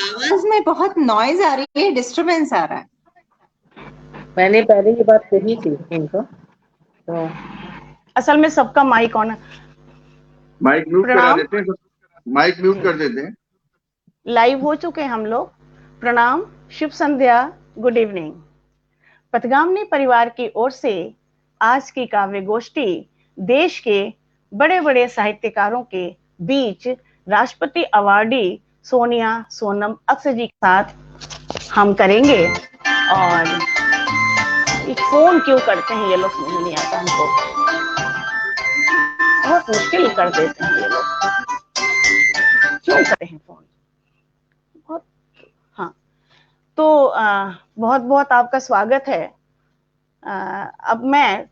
आवाज में बहुत नॉइज आ रही है, डिस्टरबेंस आ रहा है। मैंने पहले ये बात कही थी इनको, तो असल में सबका माइक ऑन है। माइक म्यूट करा प्रणाम, देते हैं, माइक म्यूट कर देते हैं। लाइव हो चुके हैं हम लोग। प्रणाम, शुभ संध्या, गुड इवनिंग। पथगामनी परिवार की ओर से आज की काव्य गोष्ठी देश के बड़े बड़े साहित्यकारों के बीच राष्ट्रपति अवार्डी सोनिया सोनम अक्सर जी के साथ हम करेंगे। और ये फोन क्यों करते हैं ये लोग, समझ नहीं आता हमको, बहुत मुश्किल कर देते हैं ये लोग, क्यों करते हैं फोन बहुत। हाँ, तो बहुत बहुत आपका स्वागत है। अब मैं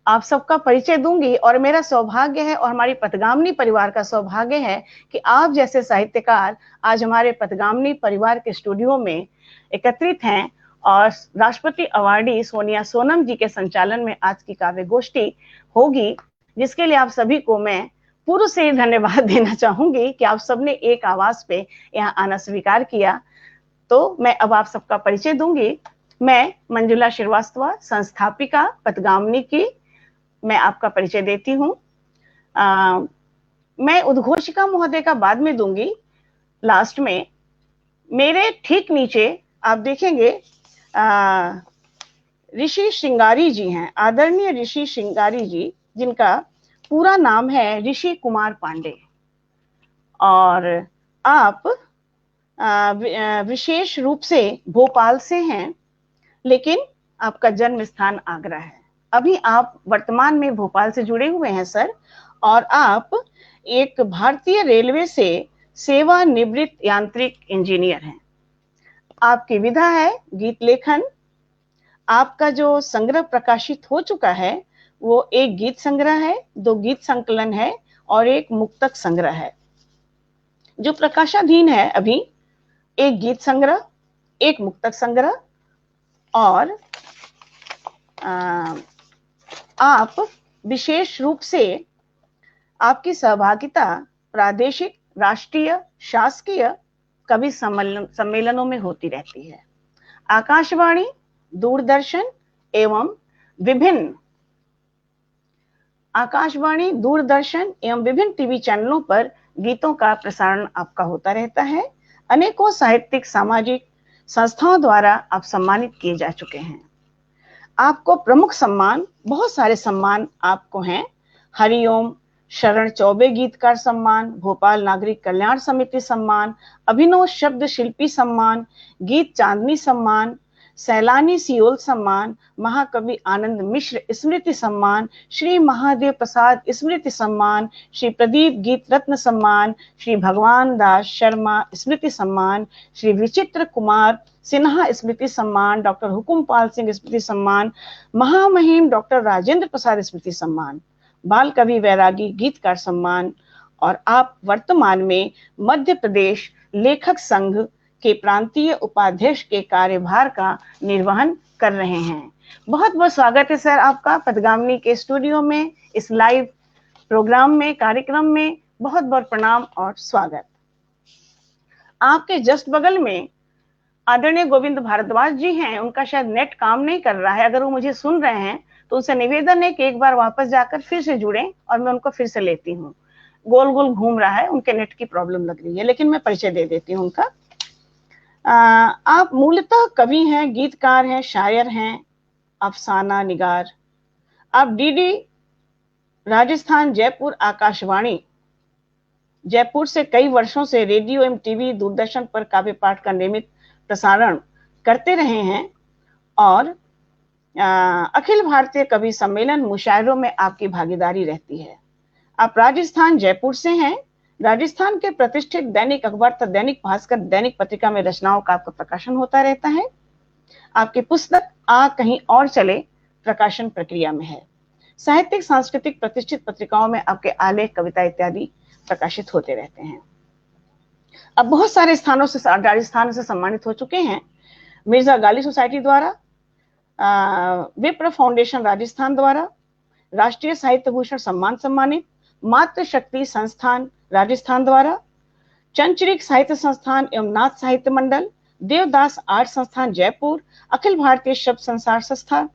आप सबका परिचय दूंगी और मेरा सौभाग्य है और हमारी पथगामनी परिवार का सौभाग्य है कि आप जैसे साहित्यकार आज हमारे पथगामनी परिवार के स्टूडियो में एकत्रित हैं और राष्ट्रपति अवार्डी सोनिया सोनम जी के संचालन में आज की काव्य गोष्ठी होगी, जिसके लिए आप सभी को मैं पूर्व से धन्यवाद देना चाहूंगी कि आप सबने एक आवाज पे यहाँ आना स्वीकार किया। तो मैं अब आप सबका परिचय दूंगी। मैं मंजुला श्रीवास्तव, संस्थापिका पथगामनी की, मैं आपका परिचय देती हूँ। मैं उद्घोषिका महोदय का बाद में दूंगी, लास्ट में। मेरे ठीक नीचे आप देखेंगे ऋषि श्रृंगारी जी हैं, आदरणीय ऋषि श्रृंगारी जी, जिनका पूरा नाम है ऋषि कुमार पांडे। और आप विशेष रूप से भोपाल से हैं, लेकिन आपका जन्म स्थान आगरा है। अभी आप वर्तमान में भोपाल से जुड़े हुए हैं सर, और आप एक भारतीय रेलवे से सेवानिवृत्त यांत्रिक इंजीनियर हैं। आपकी विधा है गीत लेखन। आपका जो संग्रह प्रकाशित हो चुका है वो एक गीत संग्रह है, 2 गीत संकलन है और एक मुक्तक संग्रह है। जो प्रकाशाधीन है अभी एक गीत संग्रह, एक मुक्तक संग्रह। और आप विशेष रूप से आपकी सहभागिता प्रादेशिक, राष्ट्रीय, शासकीय कवि सम्मेलनों में होती रहती है। आकाशवाणी, दूरदर्शन एवं विभिन्न टीवी चैनलों पर गीतों का प्रसारण आपका होता रहता है। अनेकों साहित्यिक, सामाजिक संस्थाओं द्वारा आप सम्मानित किए जा चुके हैं। आपको प्रमुख सम्मान, बहुत सारे सम्मान आपको हैं। हरिओम शरण चौबे गीतकार सम्मान, भोपाल नागरिक कल्याण समिति सम्मान, अभिनव शब्द शिल्पी सम्मान, गीत चांदनी सम्मान, सैलानी सियोल सम्मान, महाकवि आनंद मिश्र स्मृति सम्मान, श्री महादेव प्रसाद स्मृति सम्मान, श्री प्रदीप गीत रत्न सम्मान, श्री भगवान दास शर्मा स्मृति सम्मान, श्री विचित्र कुमार सिन्हा स्मृति सम्मान, डॉक्टर हुकुमपाल सिंह स्मृति सम्मान, महामहिम डॉक्टर राजेंद्र प्रसाद स्मृति सम्मान, बाल कवि वैरागी गीतकार सम्मान। और आप वर्तमान में मध्य प्रदेश लेखक संघ के प्रांतीय उपाध्यक्ष के कार्यभार का निर्वहन कर रहे हैं। बहुत बहुत स्वागत है सर आपका पथगामनी के स्टूडियो में, इस लाइव प्रोग्राम में, कार्यक्रम में। बहुत बहुत प्रणाम और स्वागत। आपके जस्ट बगल में आदरणीय गोविंद भारद्वाज जी हैं। उनका शायद नेट काम नहीं कर रहा है, अगर वो मुझे सुन रहे हैं तो उनसे निवेदन है कि एक बार वापस जाकर फिर से जुड़ें और मैं उनको फिर से लेती हूँ। गोल गोल घूम रहा है, उनके नेट की प्रॉब्लम लग रही है, लेकिन मैं परिचय दे देती हूँ उनका। आप मूलतः कवि हैं, गीतकार हैं, शायर हैं, अफसाना निगार। आप डीडी राजस्थान जयपुर आकाशवाणी जयपुर से कई वर्षों से रेडियो एवं टीवी दूरदर्शन पर काव्य पाठ का नियमित प्रसारण करते रहे हैं। और अखिल भारतीय कवि सम्मेलन मुशायरों में आपकी भागीदारी रहती है। आप राजस्थान जयपुर से हैं। राजस्थान के प्रतिष्ठित दैनिक अखबार तथा दैनिक भास्कर दैनिक पत्रिका में रचनाओं का आपका प्रकाशन होता रहता है। आपकी पुस्तक आ कहीं और चले प्रकाशन प्रक्रिया में है। साहित्यिक, सांस्कृतिक प्रतिष्ठित पत्रिकाओं में आपके आलेख, कविता इत्यादि प्रकाशित होते रहते हैं। अब बहुत सारे स्थानों से, राजस्थान से सम्मानित हो चुके हैं। मिर्जा गाली सोसाइटी द्वारा, विप्र फाउंडेशन राजस्थान द्वारा, राष्ट्रीय साहित्य भूषण सम्मान सम्मानित, मातृशक्ति संस्थान राजस्थान द्वारा, चंचरिक साहित्य संस्थान एवं नाथ साहित्य मंडल, देवदास आर्ट संस्थान जयपुर, अखिल भारतीय शब्द संसार संस्था,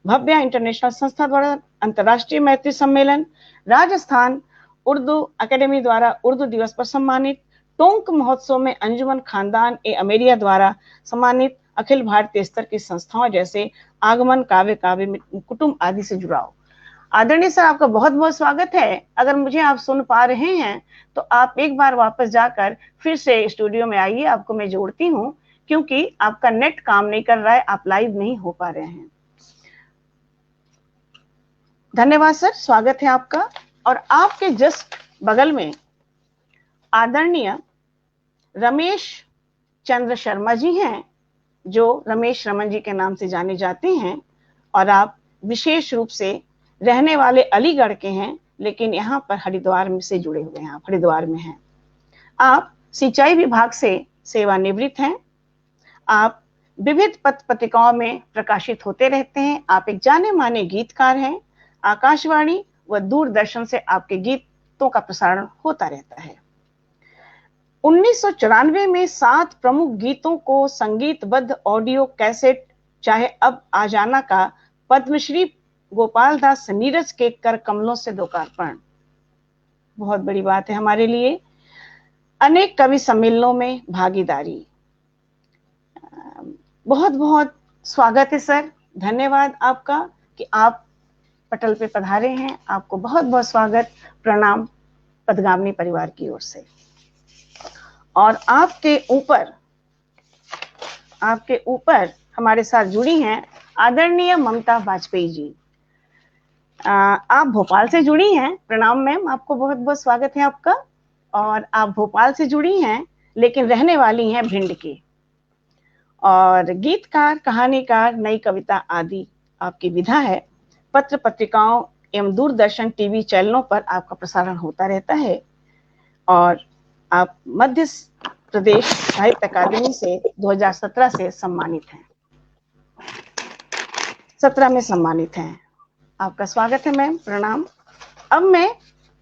भव्या इंटरनेशनल संस्था द्वारा अंतर्राष्ट्रीय मैत्री सम्मेलन, राजस्थान उर्दू अकेडमी द्वारा उर्दू दिवस पर सम्मानित, टोंक महोत्सव में अंजुमन खानदान ए अमेरिया द्वारा सम्मानित, अखिल भारतीय स्तर की संस्थाओं जैसे आगमन, काव्य कुटुंब आदि से जुड़ाव। आदरणीय सर, आपका बहुत बहुत स्वागत है। अगर मुझे आप सुन पा रहे हैं तो आप एक बार वापस जाकर फिर से स्टूडियो में आइए, आपको मैं जोड़ती हूँ, क्योंकि आपका नेट काम नहीं कर रहा है, आप लाइव नहीं हो पा रहे हैं। धन्यवाद सर, स्वागत है आपका। और आपके जस्ट बगल में आदरणीय रमेश चंद्र शर्मा जी हैं, जो रमेश रमन जी के नाम से जाने जाते हैं, और आप विशेष रूप से रहने वाले अलीगढ़ के हैं, लेकिन यहाँ पर हरिद्वार में से जुड़े हुए हैं, आप हरिद्वार में हैं। आप सिंचाई विभाग से सेवानिवृत्त हैं। आप विविध पत्र पत्रिकाओं में प्रकाशित होते रहते हैं। आप एक जाने माने गीतकार हैं। आकाशवाणी व दूरदर्शन से आपके गीतों का प्रसारण होता रहता है। 1994 में 7 प्रमुख गीतों को संगीतबद्ध ऑडियो कैसेट चाहे अब आ जाना का पद्मश्री गोपाल दास नीरज के कर कमलों से लोकार्पण बहुत बड़ी बात है हमारे लिए। अनेक कवि सम्मेलनों में भागीदारी। बहुत बहुत स्वागत है सर, धन्यवाद आपका कि आप पटल पे पधारे हैं। आपको बहुत बहुत स्वागत, प्रणाम पद्गामिनी परिवार की ओर से। और आपके ऊपर हमारे साथ जुड़ी हैं आदरणीय ममता वाजपेयी जी। आप भोपाल से जुड़ी हैं। प्रणाम मैम, आपको बहुत बहुत स्वागत है आपका। और आप भोपाल से जुड़ी हैं, लेकिन रहने वाली हैं भिंड की। और गीतकार, कहानीकार, नई कविता आदि आपकी विधा है। पत्र पत्रिकाओं एवं दूरदर्शन टीवी चैनलों पर आपका प्रसारण होता रहता है। और आप मध्य प्रदेश साहित्य अकादमी से 2017 से सम्मानित हैं, 17 में सम्मानित हैं। आपका स्वागत है मैम, प्रणाम। अब मैं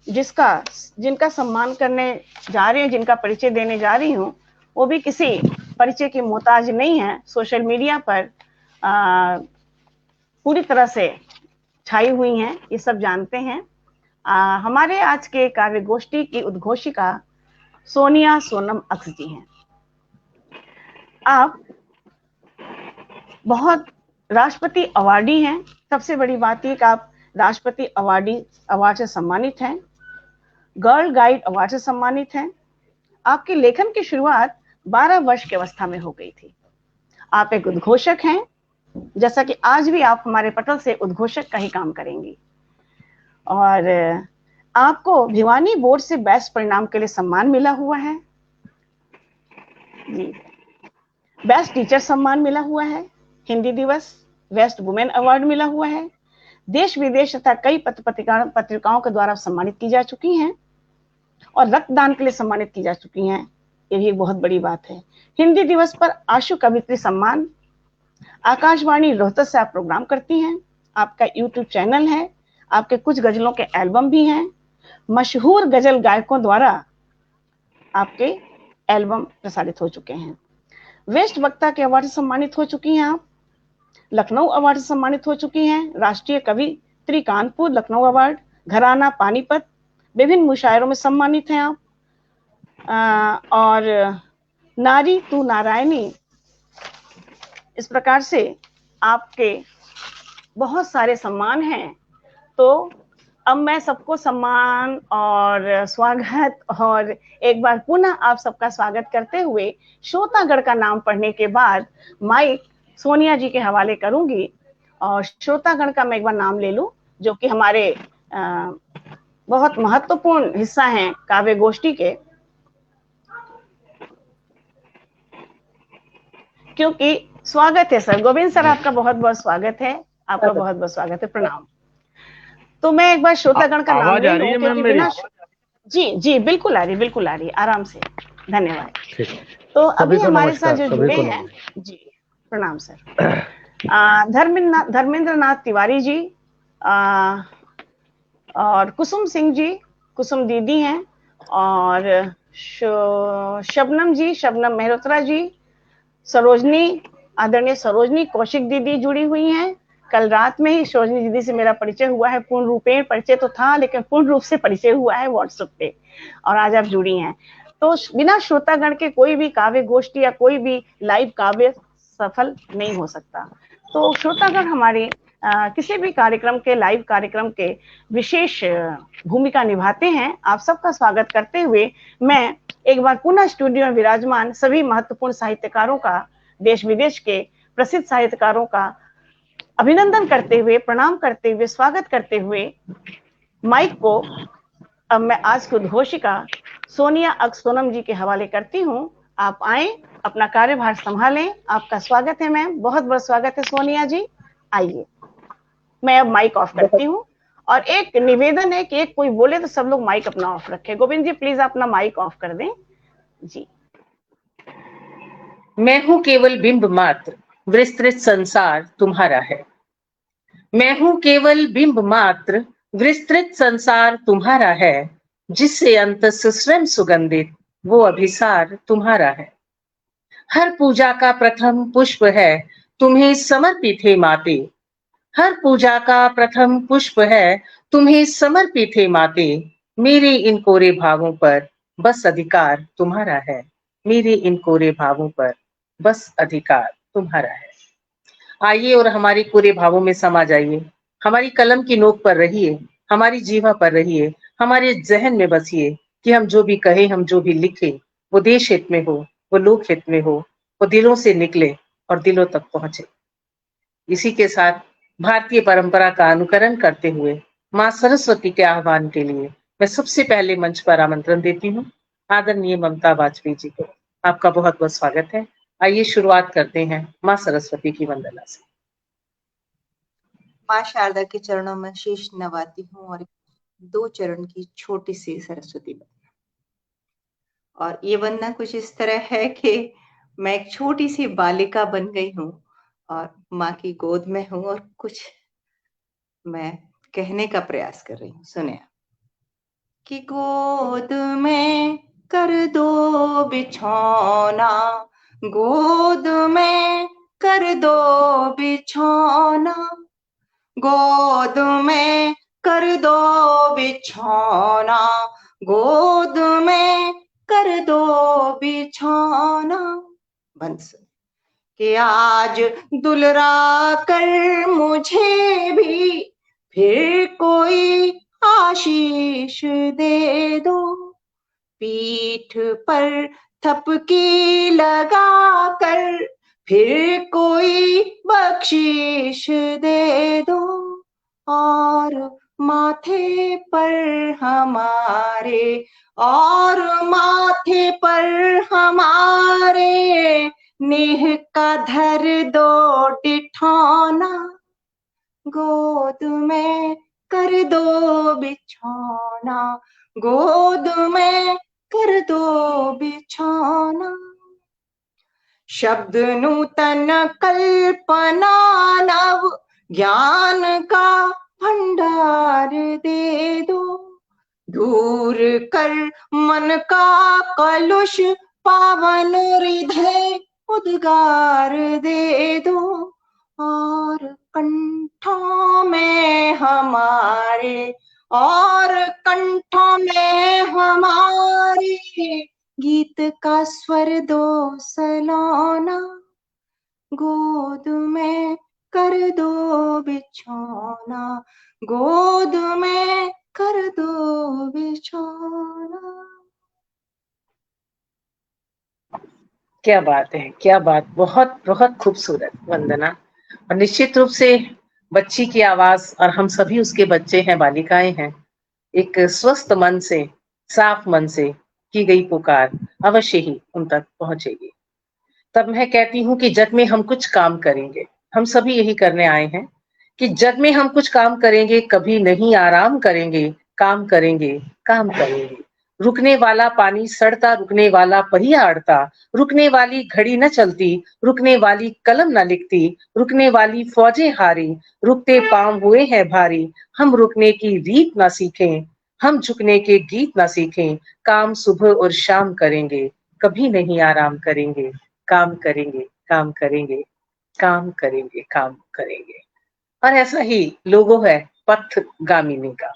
जिनका सम्मान करने जा रही हूँ, जिनका परिचय देने जा रही हूँ, वो भी किसी परिचय की मोहताज नहीं है। सोशल मीडिया पर पूरी तरह से छाई हुई हैं, ये सब जानते हैं। हमारे आज के काव्य गोष्ठी की उद्घोषिका सोनिया सोनम अक्स जी हैं। आप बहुत राष्ट्रपति अवार्डी हैं। सबसे बड़ी बात यह कि आप राष्ट्रपति अवार्ड से सम्मानित हैं, गर्ल गाइड अवार्ड से सम्मानित हैं। आपके लेखन की शुरुआत 12 वर्ष की अवस्था में हो गई थी। आप एक उद्घोषक हैं, जैसा कि आज भी आप हमारे पटल से उद्घोषक का ही काम करेंगी। और आपको भिवानी बोर्ड से बेस्ट परिणाम के लिए सम्मान मिला हुआ है जी। बेस्ट टीचर सम्मान मिला हुआ है, हिंदी दिवस, बेस्ट वुमेन अवार्ड मिला हुआ है, देश विदेश तथा कई पत्रिकाओं के द्वारा सम्मानित की जा चुकी हैं, और रक्तदान के लिए सम्मानित की जा चुकी हैं। ये भी एक बहुत बड़ी बात है। हिंदी दिवस पर आशु कवित्री सम्मान, आकाशवाणी रोहतस से आप प्रोग्राम करती हैं, आपका यूट्यूब चैनल है, आपके कुछ गजलों के एल्बम भी हैं, मशहूर गजल गायकों द्वारा आपके एल्बम प्रसारित हो चुके हैं, वेस्ट वक्ता के अवार्ड से सम्मानित हो चुकी हैं आप, लखनऊ अवार्ड से सम्मानित हो चुकी हैं, राष्ट्रीय कवित्री कानपुर लखनऊ अवार्ड, घराना पानीपत, विभिन्न मुशायरों में सम्मानित हैं आप, और नारी तू नारायणी, इस प्रकार से आपके बहुत सारे सम्मान हैं। तो अब मैं सबको सम्मान और स्वागत और एक बार पुनः आप सबका स्वागत करते हुए श्रोतागण का नाम पढ़ने के बाद माइक सोनिया जी के हवाले करूंगी। और श्रोतागण का मैं एक बार नाम ले लूं, जो कि हमारे बहुत महत्वपूर्ण हिस्सा हैं काव्य गोष्ठी के, क्योंकि स्वागत है सर। गोविंद सर, आपका बहुत बहुत स्वागत है, आपका बहुत बहुत स्वागत है, प्रणाम। तो मैं एक बार श्रोतागण का नाम ले लूं, क्योंकि बिना जी बिल्कुल आ रही, आराम से, धन्यवाद। तो अभी हमारे साथ जो जुड़े हैं जी, प्रणाम सर, धर्मेंद्र नाथ तिवारी जी, और कुसुम सिंह जी, कुसुम दीदी हैं, और शबनम जी, शबनम मेहरोत्रा जी, सरोजनी, आदरणीय सरोजनी कौशिक दीदी जुड़ी हुई हैं। कल रात में ही सरोजनी दीदी से मेरा परिचय हुआ है, पूर्ण रूपेण परिचय तो था लेकिन पूर्ण रूप से परिचय हुआ है व्हाट्सएप पे, और आज आप जुड़ी हैं। तो बिना श्रोतागण के कोई भी काव्य गोष्ठी या कोई भी लाइव काव्य सफल नहीं हो सकता। तो श्रोतागण हमारे किसी भी कार्यक्रम के, लाइव कार्यक्रम के विशेष भूमिका निभाते हैं। आप सबका स्वागत करते हुए मैं एक बार पुनः स्टूडियो में विराजमान सभी महत्वपूर्ण साहित्यकारों का, देश विदेश के प्रसिद्ध साहित्यकारों का अभिनंदन करते हुए, प्रणाम करते हुए, स्वागत करते हुए माइक को अब मैं आज की उद्घोषिका सोनिया अक सोनम जी के हवाले करती हूँ। आप आए, अपना कार्यभार संभालें। आपका स्वागत है मैम, बहुत बहुत स्वागत है सोनिया जी, आइए। मैं अब माइक ऑफ करती हूँ। और एक निवेदन है कि एक कोई बोले तो सब लोग माइक अपना ऑफ रखें। गोविंद जी प्लीज अपना माइक ऑफ कर दें जी। मैं हूं केवल बिंब मात्र, विस्तृत संसार तुम्हारा है। मैं हूं केवल बिंब मात्र, विस्तृत संसार तुम्हारा है। जिससे अंतस स्वयं सुगंधित, वो अभिसार तुम्हारा है। हर पूजा का प्रथम पुष्प है, तुम्हें समर्पित है माते। हर पूजा का प्रथम पुष्प है, तुम्हें समर्पित है माते। मेरे इन कोरे भावों पर बस अधिकार तुम्हारा है। मेरे इन कोरे भावों पर बस अधिकार तुम्हारा है। आइए और हमारे कोरे भावों में समा जाइए। हमारी कलम की नोक पर रहिए, हमारी जीवा पर रहिए, हमारे जहन में बसिए कि हम जो भी कहें, हम जो भी लिखें, वो देश हित में हो, वो लोक हित में हो, वो दिलों से निकले और दिलों तक पहुंचे। इसी के साथ भारतीय परंपरा का अनुकरण करते हुए मां सरस्वती के आह्वान के लिए मैं सबसे पहले मंच पर आमंत्रण देती हूँ आदरणीय ममता वाजपेयी जी को। आपका बहुत बहुत स्वागत है। आइए शुरुआत करते हैं मां सरस्वती की वंदना से। माँ शारदा के चरणों में शीश नवाती हूँ और 2 चरण की छोटी सी सरस्वती वंदना। और ये वंदना कुछ इस तरह है कि मैं एक छोटी सी बालिका बन गई हूँ और माँ की गोद में हूँ और कुछ मैं कहने का प्रयास कर रही हूँ। सुनिए। कि गोद में कर दो बिछौना, गोद में कर दो बिछौना, गोद में कर दो बिछौना, गोद में कर दो बिछौना। बंस कि आज दुलरा कर मुझे भी फिर कोई आशीष दे दो। पीठ पर थपकी लगा कर फिर कोई बख्शीश दे दो। और माथे पर हमारे, और माथे पर हमारे नेह का धर दो डिठौना। गोद में कर दो बिछौना, गोद में कर दो बिछौना। शब्द नूतन कल्पना नव ज्ञान का भंडार दे दो। दूर कर मन का कलुष पावन हृदय उद्गार दे दो। और कंठों में हमारे, और कंठों में हमारे गीत का स्वर दो सलोना। गोद में कर दो बिछौना, गोद में कर दो बिछौना। क्या बात है, क्या बात, बहुत बहुत खूबसूरत वंदना। और निश्चित रूप से बच्ची की आवाज, और हम सभी उसके बच्चे हैं, बालिकाएं हैं। एक स्वस्थ मन से, साफ मन से की गई पुकार अवश्य ही उन तक पहुंचेगी। तब मैं कहती हूँ कि जग में हम कुछ काम करेंगे। हम सभी यही करने आए हैं कि जग में हम कुछ काम करेंगे, कभी नहीं आराम करेंगे, काम करेंगे, काम करेंगे। रुकने वाला पानी सड़ता, रुकने वाला पहिया अड़ता, रुकने वाली घड़ी न चलती, रुकने वाली कलम न लिखती, रुकने वाली फौजें हारी, रुकते पांव हुए हैं भारी। हम रुकने की रीत न सीखें, हम झुकने के गीत ना सीखें, काम सुबह और शाम करेंगे, कभी नहीं आराम करेंगे, काम करेंगे, काम करेंगे, काम करेंगे, काम करेंगे। और ऐसा ही लोगो है पथगामिनी का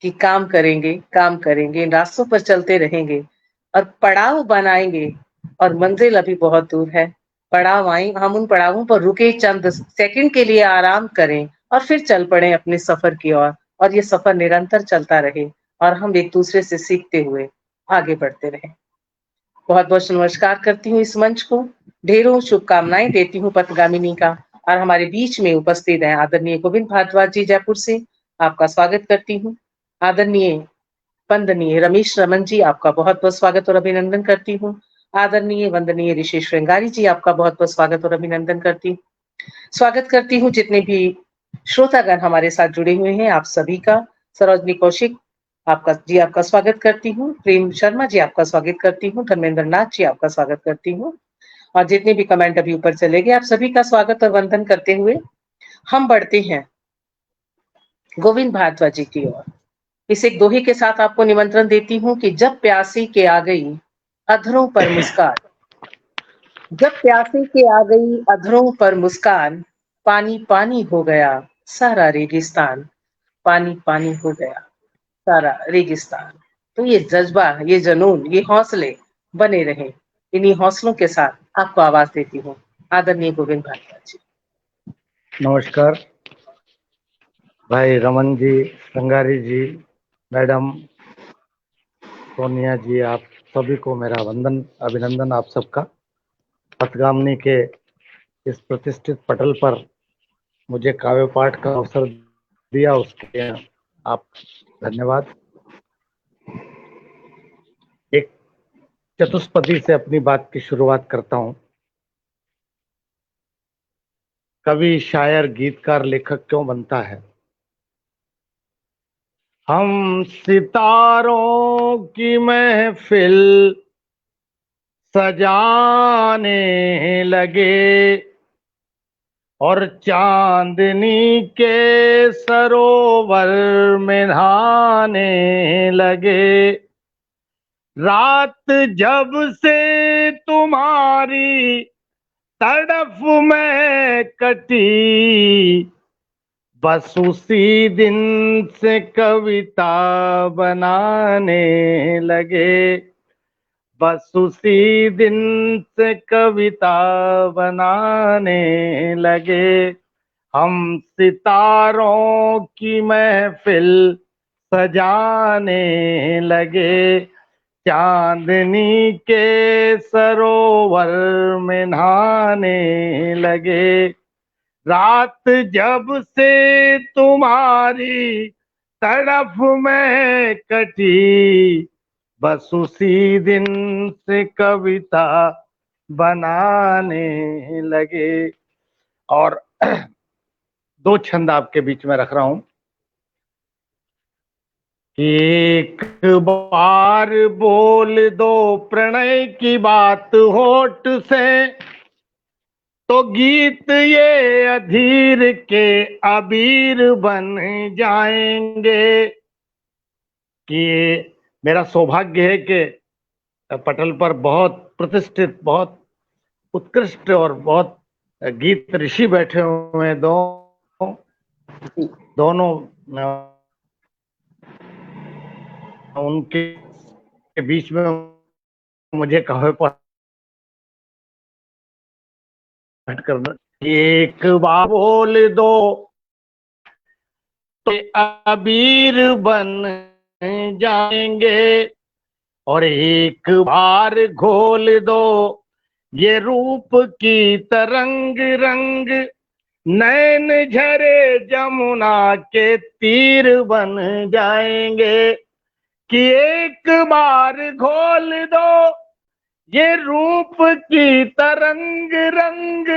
कि काम करेंगे, इन रास्तों पर चलते रहेंगे और पड़ाव बनाएंगे और मंजिल अभी बहुत दूर है। पड़ाव आए, हम उन पड़ावों पर रुके, चंद सेकंड के लिए आराम करें और फिर चल पड़े अपने सफर की ओर, और ये सफर निरंतर चलता रहे और हम एक दूसरे से सीखते हुए आगे बढ़ते रहें। बहुत बहुत नमस्कार करती हूँ इस मंच को, ढेरों शुभकामनाएं देती हूँ पथगामिनी का। और हमारे बीच में उपस्थित हैं आदरणीय गोविंद भारद्वाज जी जयपुर से, आपका स्वागत करती हूँ। आदरणीय वंदनीय रमेश रमन जी, आपका बहुत बहुत स्वागत और अभिनंदन करती हूँ। आदरणीय वंदनीय ऋषि श्रृंगारी जी, आपका बहुत बहुत स्वागत और अभिनंदन करती हूँ। स्वागत करती हूँ जितने भी श्रोतागण हमारे साथ जुड़े हुए हैं, आप सभी का। सरोजनी कौशिक आपका स्वागत करती हूँ। प्रेम शर्मा जी, आपका स्वागत करती हूँ। धर्मेंद्र नाथ जी, आपका स्वागत करती हूँ। और जितने भी कमेंट अभी ऊपर चले गए, आप सभी का स्वागत और वंदन करते हुए हम बढ़ते हैं गोविंद भारद्वाज जी की ओर। इस एक दोहे के साथ आपको निमंत्रण देती हूँ कि जब प्यासी के आ गई अधरों पर मुस्कान, जब प्यासी के आ गई अधरों पर मुस्कान, पानी पानी हो गया सारा रेगिस्तान, पानी पानी हो गया सारा रेगिस्तान। तो ये जज्बा, ये जनून, ये हौसले बने रहे। इन्हीं हौसलों के साथ आपको आवाज देती हूँ आदरणीय गोविंद भारद्वाज जी। नमस्कार भाई रमन जी, श्रृंगारी जी, मैडम सोनिया जी, आप सभी को मेरा वंदन अभिनंदन। आप सबका पथगामिनी के इस प्रतिष्ठित पटल पर मुझे काव्य पाठ का अवसर दिया, उसके लिए आप धन्यवाद। एक चतुष्पदी से अपनी बात की शुरुआत करता हूँ। कवि, शायर, गीतकार, लेखक क्यों बनता है? हम सितारों की महफिल सजाने लगे और चांदनी के सरोवर में नहाने लगे। रात जब से तुम्हारी तड़फ में कटी, बस उसी दिन से कविता बनाने लगे, बस उसी दिन से कविता बनाने लगे। हम सितारों की महफिल सजाने लगे, चांदनी के सरोवर में नहाने लगे। रात जब से तुम्हारी तड़फ में कटी, बस उसी दिन से कविता बनाने लगे। और दो छंद आपके बीच में रख रहा हूं कि एक बार बोल दो प्रणय की बात होठ से, तो गीत ये अधीर के अबीर बन जाएंगे। कि मेरा सौभाग्य है कि पटल पर बहुत प्रतिष्ठित, बहुत उत्कृष्ट और बहुत गीत ऋषि बैठे हुए हैं। दोनों उनके बीच में मुझे कहे पाठ करना। एक बार बोल दो तो अबीर बन जाएंगे, और एक बार घोल दो ये रूप की तरंग रंग, नैन झरे जमुना के तीर बन जाएंगे। कि एक बार घोल दो ये रूप की तरंग रंग,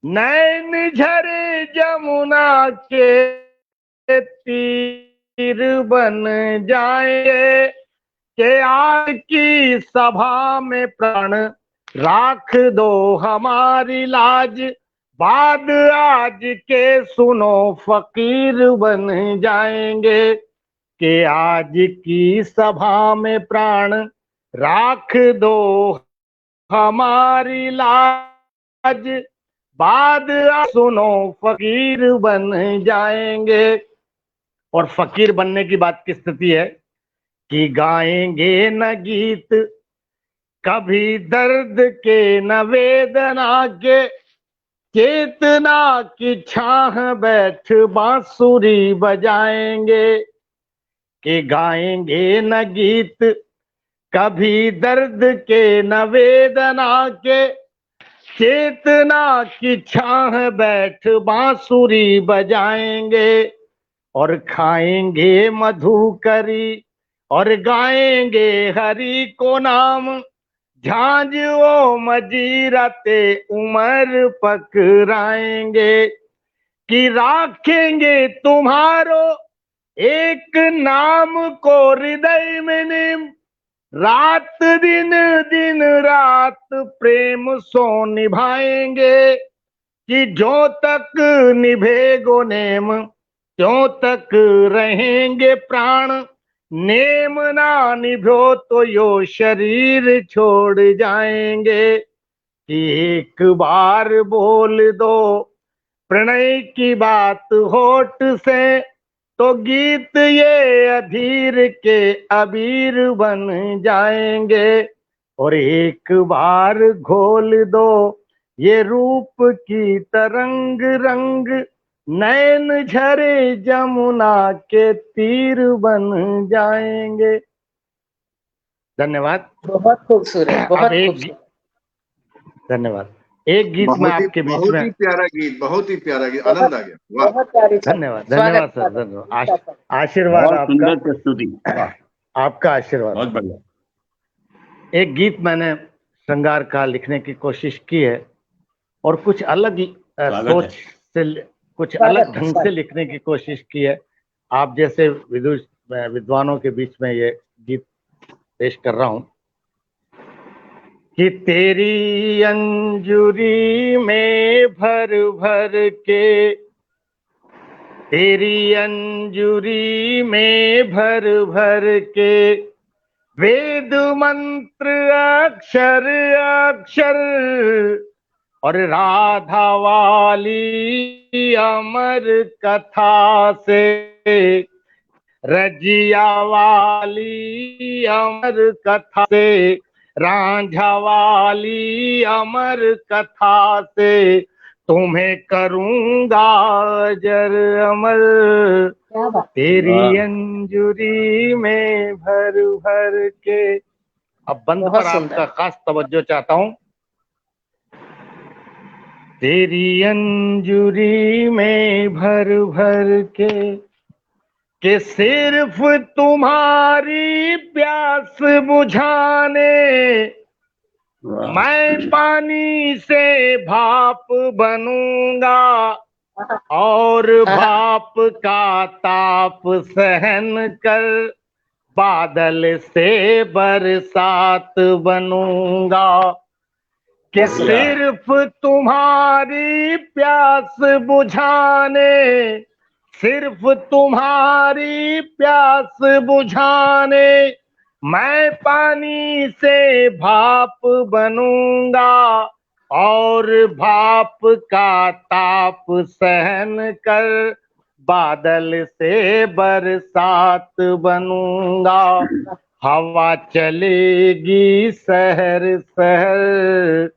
नैन झरे जमुना के तीर बन जाएंगे। के आज की सभा में प्राण राख दो हमारी लाज, बाद आज के सुनो फकीर बन जाएंगे। कि आज की सभा में प्राण राख दो हमारी लाज, बाद सुनो फकीर बन जाएंगे। और फकीर बनने की बात की स्थिति है कि गाएंगे न गीत कभी दर्द के न वेदना के, चेतना की छाह बैठ बांसुरी बजाएंगे। कि गाएंगे न गीत कभी दर्द के न वेदना के, चेतना की छाह बैठ बांसुरी बजाएंगे। और खाएंगे मधुकरी और गाएंगे हरि को नाम, झांझ वो मजीराते उमर पकड़ाएंगे। कि राखेंगे तुम्हारो एक नाम को हृदय में निम, रात दिन दिन रात प्रेम सो निभाएंगे। कि जो तक निभेगो नेम त्यों तक रहेंगे प्राण, नेम ना निभो तो यो शरीर छोड़ जाएंगे। कि एक बार बोल दो प्रणय की बात होठ से, तो गीत ये अधीर के अबीर बन जाएंगे। और एक बार घोल दो ये रूप की तरंग रंग, नैन झरे जमुना के तीर बन जाएंगे। धन्यवाद। बहुत खूबसूरत, बहुत अब एक खूबसूरत। धन्यवाद। एक गीत मैं आपके बीच बहुत में, ही प्यारा गीत, बहुत ही प्यारा गीत, आनंद आ गया। वाह, बहुत प्यारी। धन्यवाद धन्यवाद सर, धन्यवाद। आशीर्वाद बहुत सुंदर आपका, प्रस्तुति, वाह, आपका आशीर्वाद। बहुत बढ़िया। एक गीत मैंने श्रृंगार का लिखने की कोशिश की है और कुछ अलग सोच से, कुछ अलग ढंग से लिखने की कोशिश की है। आप जैसे विद्वानों के बीच में ये गीत पेश कर रहा हूं। कि तेरी अंजुरी में भर भर के, तेरी अंजुरी में भर भर के, वेद मंत्र अक्षर अक्षर, और राधा वाली अमर कथा से, रजिया वाली अमर कथा से, रांझा वाली अमर कथा से, तुम्हें करूंगा अजर अमर, तेरी अंजुरी में भर भर के। अब बंद पर आपका खास तवज्जो चाहता हूं। तेरी अंजुरी में भर भर के सिर्फ तुम्हारी प्यास बुझाने, मैं पानी से भाप बनूंगा, और भाप का ताप सहन कर बादल से बरसात बनूंगा। कि सिर्फ तुम्हारी प्यास बुझाने, सिर्फ तुम्हारी प्यास बुझाने, मैं पानी से भाप बनूंगा, और भाप का ताप सहन कर बादल से बरसात बनूंगा। हवा चलेगी शहर शहर,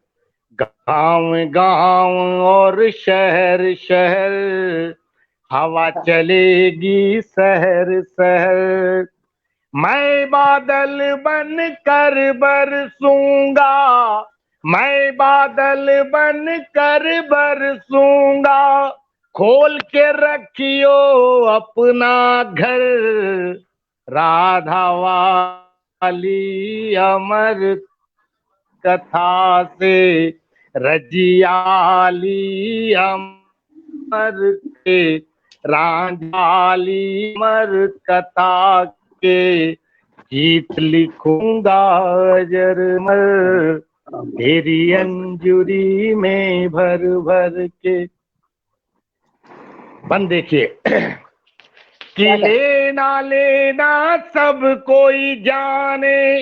गांव गांव और शहर शहर, हवा चलेगी शहर शहर, मैं बादल बन कर बरसूंगा, मैं बादल बन कर बरसूंगा, खोल के रखियो अपना घर, राधा वाली अमर कथा से, रजियाली अमर के, रांझाली अमर कथा के, गीत लिखूंगा अजरमर, तेरी अंजुरी में भर भर के। बंद देखिए कि लेना लेना सब कोई जाने,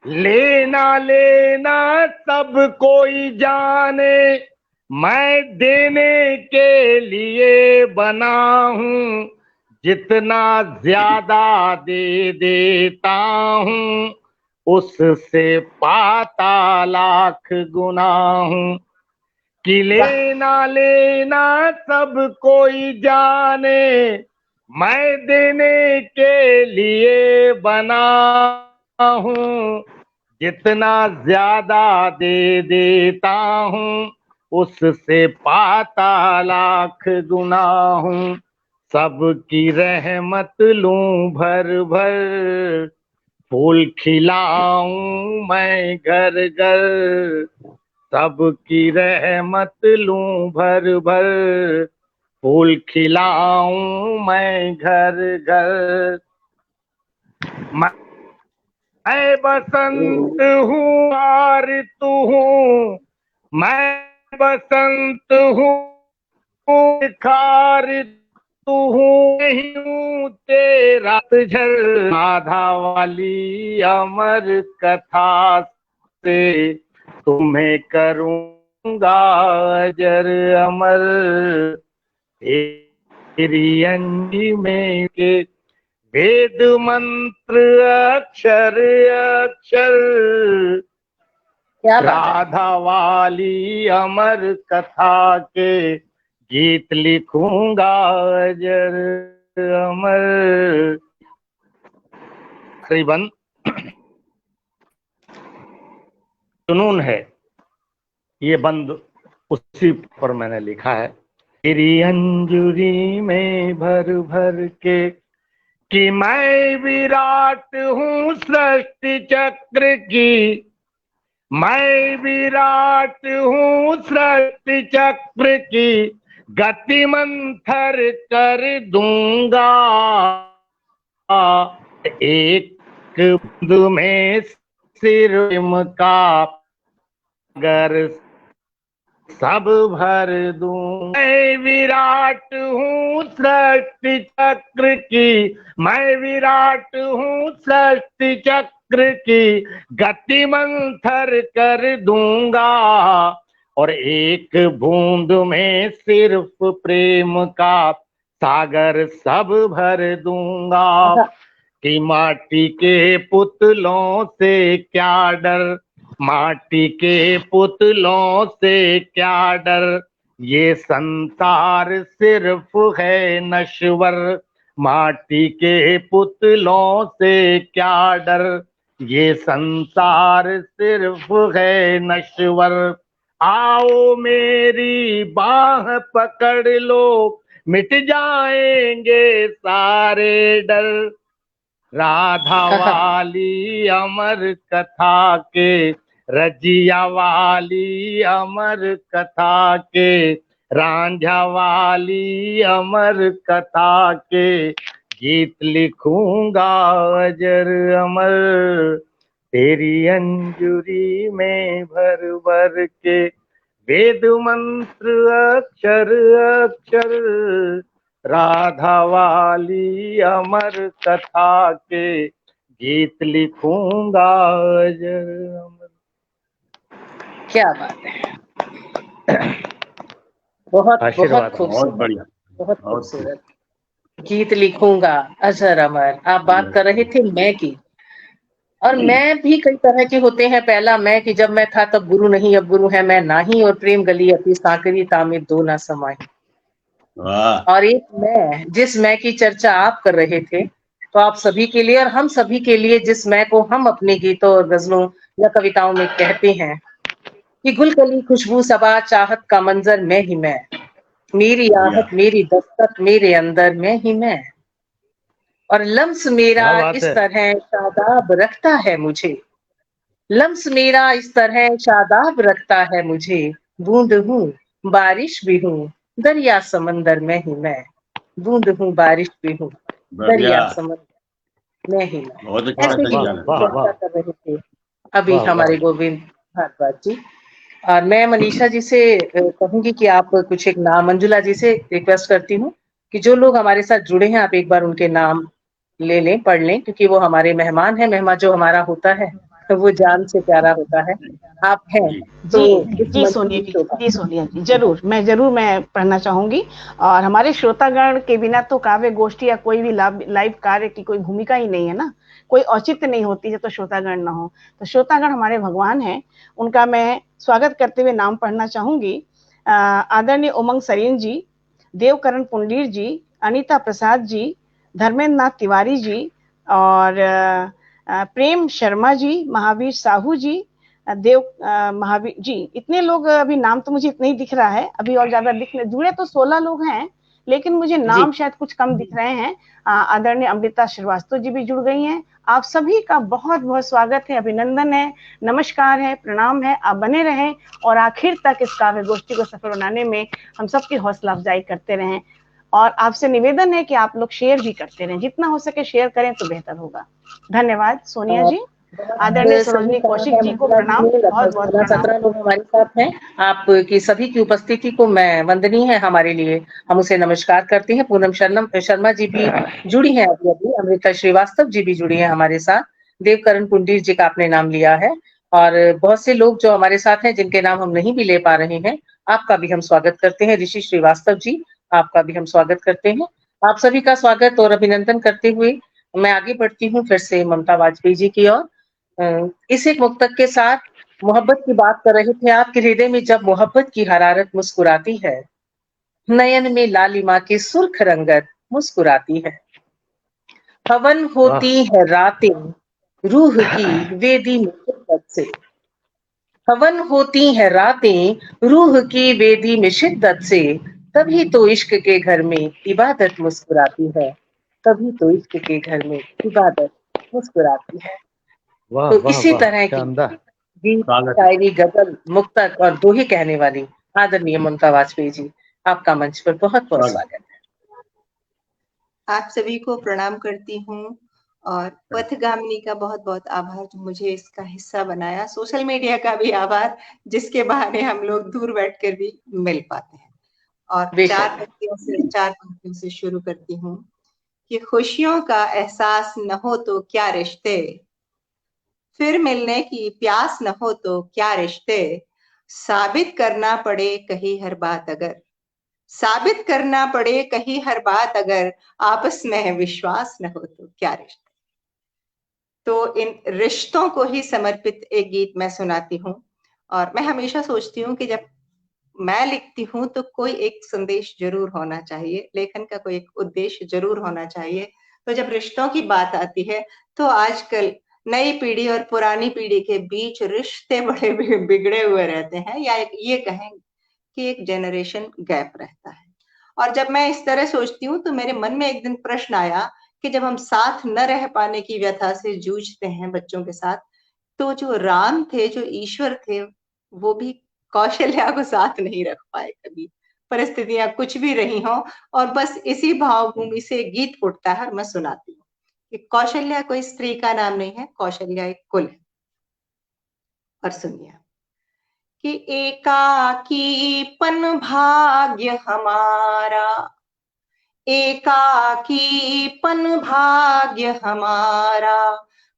लेना लेना सब कोई जाने, मैं देने के लिए बना हूँ, जितना ज्यादा दे देता हूँ उससे पाता लाख गुना हूँ। कि लेना लेना सब कोई जाने, मैं देने के लिए बना हूँ, जितना ज्यादा दे देता हूँ उससे पाता लाख गुना हूँ। सबकी रहमत लूं भर भर, फूल खिलाऊं मैं घर घर, सबकी रहमत लूं भर भर, फूल खिलाऊं मैं घर घर। मैं बसंत हूँ और ऋतु हूँ, मैं बसंत हूँ खार तू हूँ, नहीं हूँ तेरा झर। राधा वाली अमर कथा से तुम्हें करूँगा अजर अमर, तेरी अंजी में के वेद मंत्र अक्षर अक्षर, राधा वाली अमर कथा के गीत लिखूंगा अजर अमर। करीबन जुनून है, ये बंद उसी पर मैंने लिखा है। तेरी अंजुरी में भर भर के कि मैं विराट हूँ सृष्टि चक्र की, मैं विराट हूँ सृष्टि चक्र की, गति मंथर कर दूंगा, एक बूंद में सिर का अगर सब भर दूं। मैं विराट हूँ सृष्टि चक्र की, मैं विराट हूँ सृष्टि चक्र की, गति मंथर कर दूंगा, और एक बूंद में सिर्फ प्रेम का सागर सब भर दूंगा। कि माटी के पुतलों से क्या डर, माटी के पुतलों से क्या डर, ये संसार सिर्फ है नश्वर, माटी के पुतलों से क्या डर, ये संसार सिर्फ है नश्वर। आओ मेरी बाह पकड़ लो, मिट जाएंगे सारे डर, राधा वाली अमर कथा के, रजिया वाली अमर कथा के, रांझा वाली अमर कथा के गीत लिखूंगा अजर अमर। तेरी अंजुरी में भर भर के वेद मंत्र अक्षर अक्षर, राधा वाली अमर कथा के गीत लिखूंगा अजर अमर। क्या बात है, बहुत बहुत खूबसूरत, बढ़िया, बहुत खूबसूरत। गीत लिखूंगा अजर अमर। आप बात कर रहे थे मैं की, और मैं भी कई तरह के होते हैं। पहला मैं कि जब मैं था तब गुरु नहीं, अब गुरु है मैं नाही, और प्रेम गली अपनी साकरी तामे दो ना समाई। और एक मैं, जिस मैं की चर्चा आप कर रहे थे, तो आप सभी के लिए और हम सभी के लिए जिस मैं को हम अपने गीतों और गजलों या कविताओं में कहते हैं कि गुल कली खुशबू सबा चाहत का मंजर मैं ही मैं, मेरी आहट मेरी दस्तक मेरे अंदर मैं ही मैं, और लम्स मेरा इस तरह शादाब रखता है मुझे, लम्स मेरा इस तरह शादाब रखता है मुझे, बूंद हूँ बारिश भी हूँ दरिया समंदर में ही मैं, बूंद हूँ बारिश भी हूँ दरिया समंदर में ही मैं। ऐसे ही चर्चा कर रहे थे अभी हमारे गोविंद भारद्वाज जी। और मैं मनीषा जी से कहूंगी कि आप कुछ एक नाम, मंजुला जी से रिक्वेस्ट करती हूँ कि जो लोग हमारे साथ जुड़े हैं आप एक बार उनके नाम ले लें, पढ़ लें, क्योंकि वो हमारे मेहमान हैं। मेहमान जो हमारा होता है तो वो जान से प्यारा होता है। आप हैं तो जी इस जी मंच सोनिया की जी, शोभा। जी सोनिया जी, जरूर मैं पढ़ना चाहूंगी। और हमारे श्रोतागण के बिना तो काव्य गोष्ठी या कोई भी लाइव कार्य की कोई भूमिका ही नहीं है ना, कोई औचित्य नहीं होती है तो श्रोतागण ना हो। तो श्रोतागण हमारे भगवान हैं, उनका मैं स्वागत करते हुए नाम पढ़ना चाहूंगी। आदरणीय उमंग सरीन जी, देवकरण पुंडीर जी, अनीता प्रसाद जी, धर्मेंद्र नाथ तिवारी जी, और प्रेम शर्मा जी, महावीर साहू जी, देव महावीर जी, इतने लोग अभी नाम तो मुझे इतना ही दिख रहा है, अभी और ज्यादा जुड़े तो 16 लोग हैं, लेकिन मुझे नाम शायद कुछ कम दिख रहे हैं। आदरणीय अमृता श्रीवास्तव जी भी जुड़ गई हैं। आप सभी का बहुत बहुत स्वागत है, अभिनंदन है, नमस्कार है, प्रणाम है। आप बने रहें और आखिर तक इस काव्य गोष्ठी को सफल बनाने में हम सबकी हौसला अफजाई करते रहें। और आपसे निवेदन है कि आप लोग शेयर भी करते रहें, जितना हो सके शेयर करें तो बेहतर होगा। धन्यवाद सोनिया जी। आदरणीय सरोजनी कौशिक जी को प्रणाम, बहुत बहुत प्रणाम। 17 लोग हमारे साथ हैं। आपकी सभी की उपस्थिति को मैं वंदनीय है हमारे लिए, हम उसे नमस्कार करते हैं। पूनम शर्मा जी भी जुड़ी हैं अभी अभी, अमृता श्रीवास्तव जी भी जुड़ी हैं हमारे साथ, देवकरण पुंडीर जी का आपने नाम लिया है, और बहुत से लोग जो हमारे साथ हैं जिनके नाम हम नहीं भी ले पा रहे हैं, आपका भी हम स्वागत करते हैं। ऋषि श्रीवास्तव जी, आपका भी हम स्वागत करते हैं। आप सभी का स्वागत और अभिनंदन करते हुए मैं आगे बढ़ती हूँ फिर से ममता वाजपेयी जी की ओर। इस एक मुक्तक के साथ मोहब्बत की बात कर रहे थे आप, कि हृदय में जब मोहब्बत की हरारत मुस्कुराती है, नयन में लालिमा की सुर्ख रंगत मुस्कुराती है। हवन होती है रातें रूह की वेदी में शिद्दत से, हवन होती है रातें रूह की वेदी में शिद्दत से, तभी तो इश्क के घर में इबादत मुस्कुराती है, तभी तो इश्क के घर में इबादत मुस्कुराती है। वाह तो वाह इसी वाह, तरह की शानदार। गीत, स्वागत है। शायरी, गजल, मुक्तक और दोहे कहने वाली आदरणीय ममता वाजपेयी जी, आपका मंच पर बहुत बहुत स्वागत है। आप सभी को प्रणाम करती हूँ और पथगामिनी का बहुत बहुत आभार जो मुझे इसका हिस्सा बनाया। सोशल मीडिया का भी आभार जिसके बहाने हम लोग दूर बैठकर भी मिल पाते हैं। और चार पंक्तियों से शुरू करती हूँ कि खुशियों का एहसास न हो तो क्या रिश्ते, फिर मिलने की प्यास न हो तो क्या रिश्ते, साबित करना पड़े कहीं हर बात अगर, साबित करना पड़े कहीं हर बात अगर, आपस में विश्वास न हो तो क्या रिश्ते। तो इन रिश्तों को ही समर्पित एक गीत मैं सुनाती हूँ। और मैं हमेशा सोचती हूँ कि जब मैं लिखती हूँ तो कोई एक संदेश जरूर होना चाहिए, लेखन का कोई एक उद्देश्य जरूर होना चाहिए। तो जब रिश्तों की बात आती है तो आजकल नई पीढ़ी और पुरानी पीढ़ी के बीच रिश्ते बड़े बिगड़े हुए रहते हैं, या ये कहें कि एक जनरेशन गैप रहता है। और जब मैं इस तरह सोचती हूँ तो मेरे मन में एक दिन प्रश्न आया कि जब हम साथ न रह पाने की व्यथा से जूझते हैं बच्चों के साथ, तो जो राम थे, जो ईश्वर थे, वो भी कौशल्या को साथ नहीं रख पाए कभी, परिस्थितियां कुछ भी रही हो। और बस इसी भावभूमि से गीत उठता है और मैं सुनाती हूँ कि कौशल्या कोई स्त्री का नाम नहीं है, कौशल्या एक कुल है। और सुनिए कि एकाकीपन भाग्य हमारा, एकाकीपन भाग्य हमारा,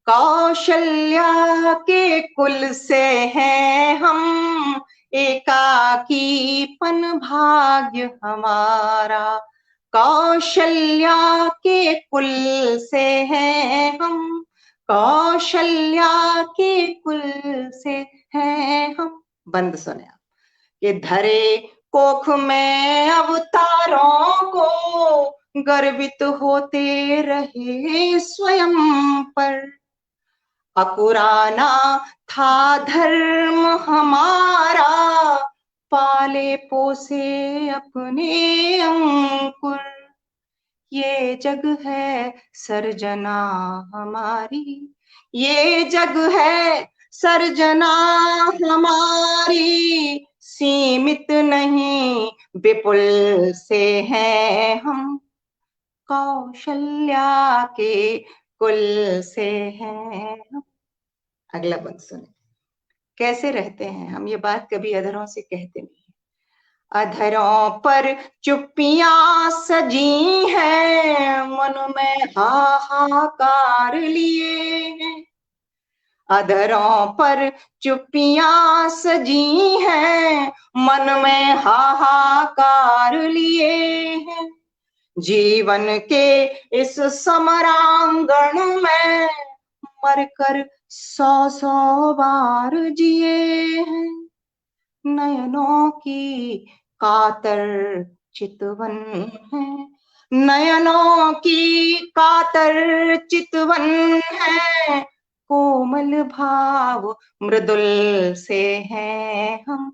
कौशल्या के कुल से हैं हम, एकाकीपन भाग्य हमारा, कौशल्या के कुल से हैं हम, कौशल्या के कुल से हैं हम। बंद सुने आप। ये धरे कोख में अवतारों को गर्वित होते रहे स्वयं पर, अकुराना था धर्म हमारा, पाले पोसे अपने अंकुर, ये जग है सर्जना हमारी, ये जग है सर्जना हमारी, सीमित नहीं विपुल से हैं हम, कौशल्या के कुल से हैं हम। अगला बंद सुने। कैसे रहते हैं हम, ये बात कभी अधरों से कहते नहीं। अधरों पर चुप्पियां सजी हैं, मन में हाहाकार लिए हैं। अधरों पर चुप्पियां सजी हैं, मन में हाहाकार लिए हैं। जीवन के इस समरांगण में मरकर 100-100 बार जिए हैं। नयनों की कातर चितवन है, नयनों की कातर चितवन है, कोमल भाव मृदुल से हैं हम,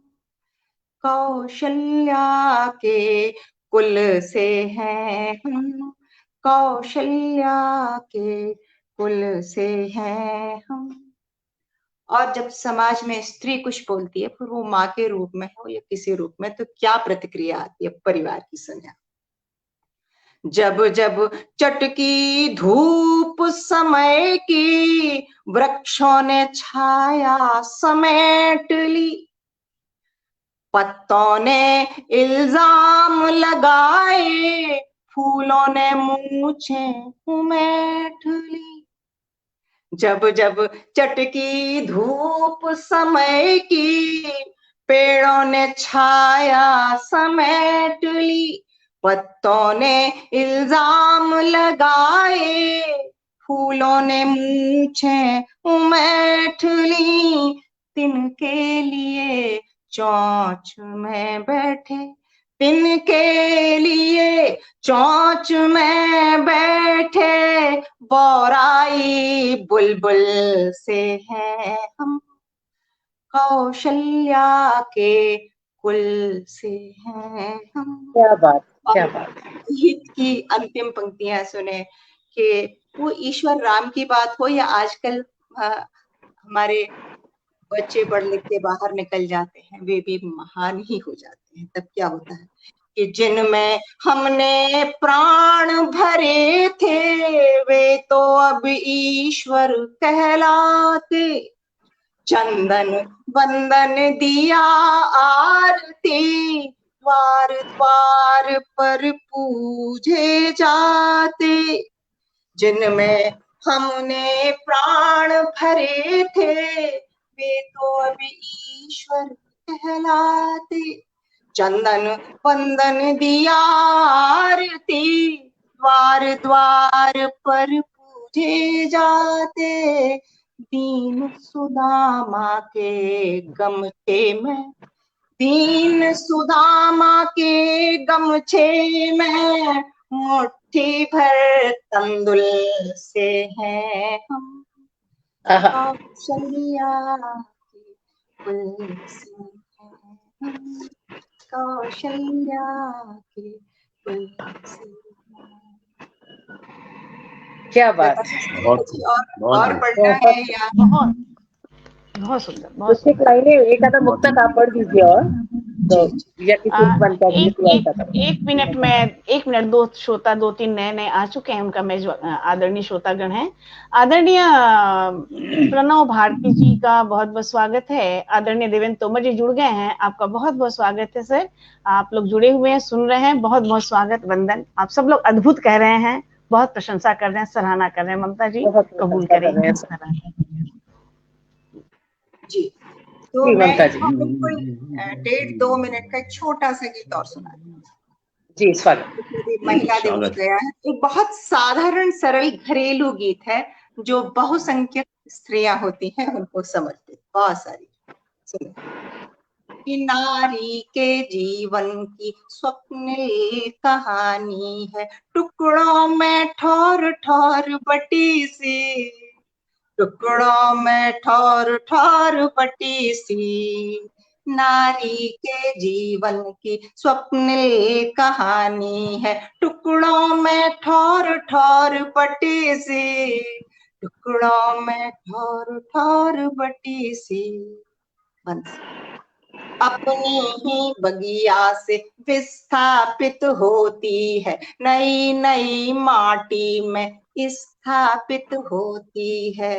कौशल्या के कुल से हैं हम, कौशल्या के कुल से हैं हम। और जब समाज में स्त्री कुछ बोलती है, फिर वो माँ के रूप में हो या किसी रूप में, तो क्या प्रतिक्रिया आती है परिवार की, सुनिए। जब जब चटकी धूप समय की वृक्षों ने छाया समेट ली, पत्तों ने इल्जाम लगाए, फूलों ने मूछें उमेट ली। जब जब चटकी धूप समय की पेड़ों ने छाया समेट ली, पत्तों ने इल्जाम लगाए, फूलों ने मूछें उमेट ली। तिनके लिए चौंच में बैठे, तिनके लिए चौंच में बैठे, बौराई बुलबुल से हैं हम, कौशल्या के कुल से हैं हम। क्या बात, क्या बात। गीत की अंतिम पंक्तियां सुने कि वो ईश्वर राम की बात हो या आजकल हमारे बच्चे पढ़ लिख के बाहर निकल जाते हैं, वे भी महान ही हो जाते हैं। तब क्या होता है कि जिनमें हमने प्राण भरे थे, वे तो अब ईश्वर कहलाते। चंदन बंदन दिया आरती, द्वार द्वार पर पूजे जाते। जिनमें हमने प्राण भरे थे, वे तो अभी ईश्वर कहलाते। चंदन बंदन दिया आरती, द्वार द्वार पर पूजे जाते। दीन सुदामा के गमछे में, दीन सुदामा के गमछे में, मुट्ठी भर तंदुल से हैं हम, कौशल्या के कुल से हैं हम, कौशल्या के कुल से हैं। क्या बात। और पढ़ना है या? बहुत बहुत सुंदर, बहुत कुछ लाइनें एक आधा मुक्तक आप पढ़ दीजिए और तो या किसी बनता है एक मिनट दो श्रोता, 2-3 नए आ चुके हैं, उनका मैं जो आदरणीय श्रोतागण हैं, आदरणीय प्रणव भारती जी का बहुत बहुत स्वागत है। आदरणीय देवेंद्र तोमर जी जुड़ गए हैं, आपका बहुत बहुत स्वागत है सर। आप लोग जुड़े हुए हैं, सुन रहे हैं, बहुत बहुत स्वागत, वंदन। आप सब लोग अद्भुत कह रहे हैं, बहुत प्रशंसा कर रहे हैं, सराहना कर रहे हैं। ममता जी कबूल करें जी। तो मैं बिल्कुल 1.5-2 मिनट का एक छोटा सा गीत और सुना जी। स्वागत। महिला दिवस गया है, एक बहुत साधारण सरल घरेलू गीत है जो बहुसंख्यक स्त्रियां होती हैं उनको समर्पित, बहुत सारी। सुनो। कि नारी के जीवन की स्वप्निल कहानी है, टुकड़ों में ठौर ठौर बटी सी, टुकड़ों में ठौर ठौर बटी सी। नारी के जीवन की स्वप्निल कहानी है, टुकड़ों में ठौर ठौर बटी सी, टुकड़ों में ठौर ठौर बटी सी। अपनी ही बगिया से विस्थापित होती है, नई नई माटी में स्थापित होती है।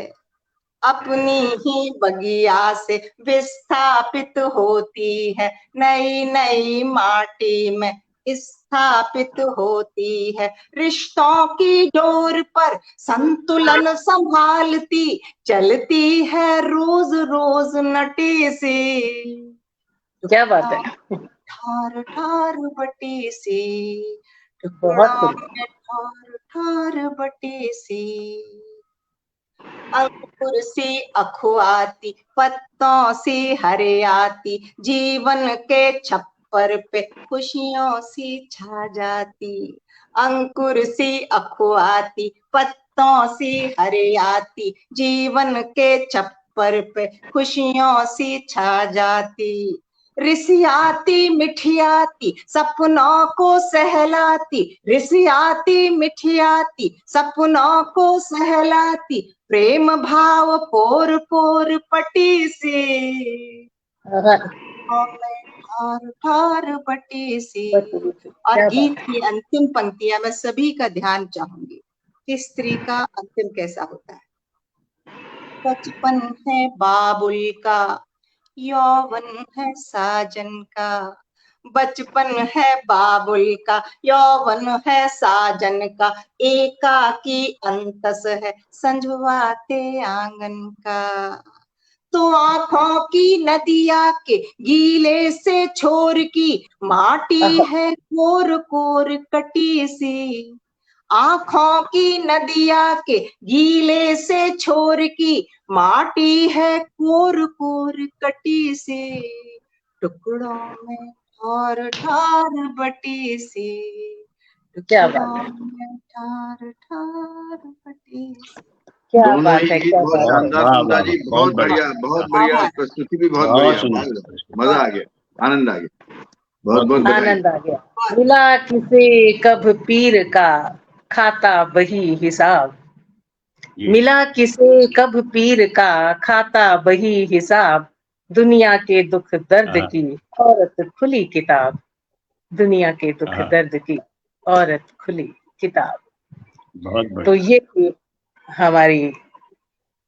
अपनी ही बगिया से विस्थापित होती है, नई नई माटी में स्थापित होती है। रिश्तों की डोर पर संतुलन संभालती चलती है रोज रोज नटी सी। क्या बात है, ठार ठार बटी सी, बहुत टुकड़ों खूब। में ठार ठार बटी सी। अंकुर सी अखुआती, पत्तों सी हरियाती, जीवन के छप्पर पे खुशियों सी छा जाती। अंकुर सी अखुआती, पत्तों सी हरियाती, जीवन के छप्पर पे खुशियों सी छा जाती। रिसियाती मिठियाती, सपनों को सहलाती, रिसियाती मिठियाती, सपनों को सहलाती, प्रेम भाव पोर पोर पटी सी, ठार ठार बटी सी। और क्या गीत बात की अंतिम पंक्तियां मैं सभी का ध्यान चाहूंगी कि स्त्री का अंतिम कैसा होता है। बचपन है बाबुल का, यौवन है साजन का, बचपन है बाबुल का, यौवन है साजन का, एकाकी अंतस है संजवाते आंगन का। तो आंखों की नदिया के गीले से छोर की माटी है। है कोर कोर कटी सी। आंखों की नदिया के गीले से छोर की माटी है कोर कोर कटी सी, टुकड़ों में ठार ठार बटी सी, क्या बात टुकड़ों है, में ठार ठार बटी सी। क्या दोनों बात ही है, गीत क्या बहुत बात वाह है। शानदार, वाह कुंदा वाह जी, वाह, बहुत बढ़िया, बहुत बढ़िया, आभार। प्रस्तुति भी बहुत बहुत बढ़िया, सुंदर, मजा आ गया, आनंद आ गया, बहुत बहुत बहुत सुंदर। बधाई। आनंद आ गया। मिला किसे कब पीर का, खाता वही हिसाब। जी मिला किसे कब पीर का, खाता वही हिसाब। दुनिया के दुख दर्द हाँ की औरत खुली किताब। दुनिया के दुख हाँ, दर्द की औरत खुली किताब। बहुत तो बढ़िया। ये थी हमारी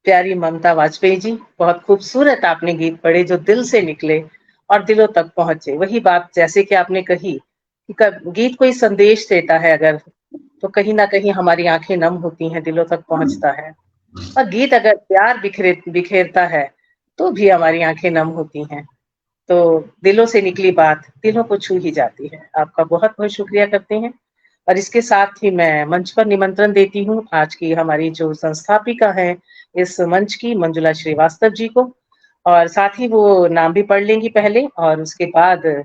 प्यारी ममता वाजपेयी जी। बहुत खूबसूरत आपने गीत पढ़े जो दिल से निकले और दिलों तक पहुंचे। वही बात जैसे कि आपने कही कि गीत कोई संदेश देता है अगर, तो कहीं ना कहीं हमारी आंखें नम होती हैं, दिलों तक पहुंचता है। और गीत अगर प्यार बिखेरता है तो भी हमारी आंखें नम होती हैं। तो दिलों से निकली बात दिलों को छू ही जाती है। आपका बहुत बहुत शुक्रिया करते हैं। और इसके साथ ही मैं मंच पर निमंत्रण देती हूँ आज की हमारी जो संस्थापिका है इस मंच की, मंजुला श्रीवास्तव जी को। और साथ ही वो नाम भी पढ़ लेंगी पहले, और उसके बाद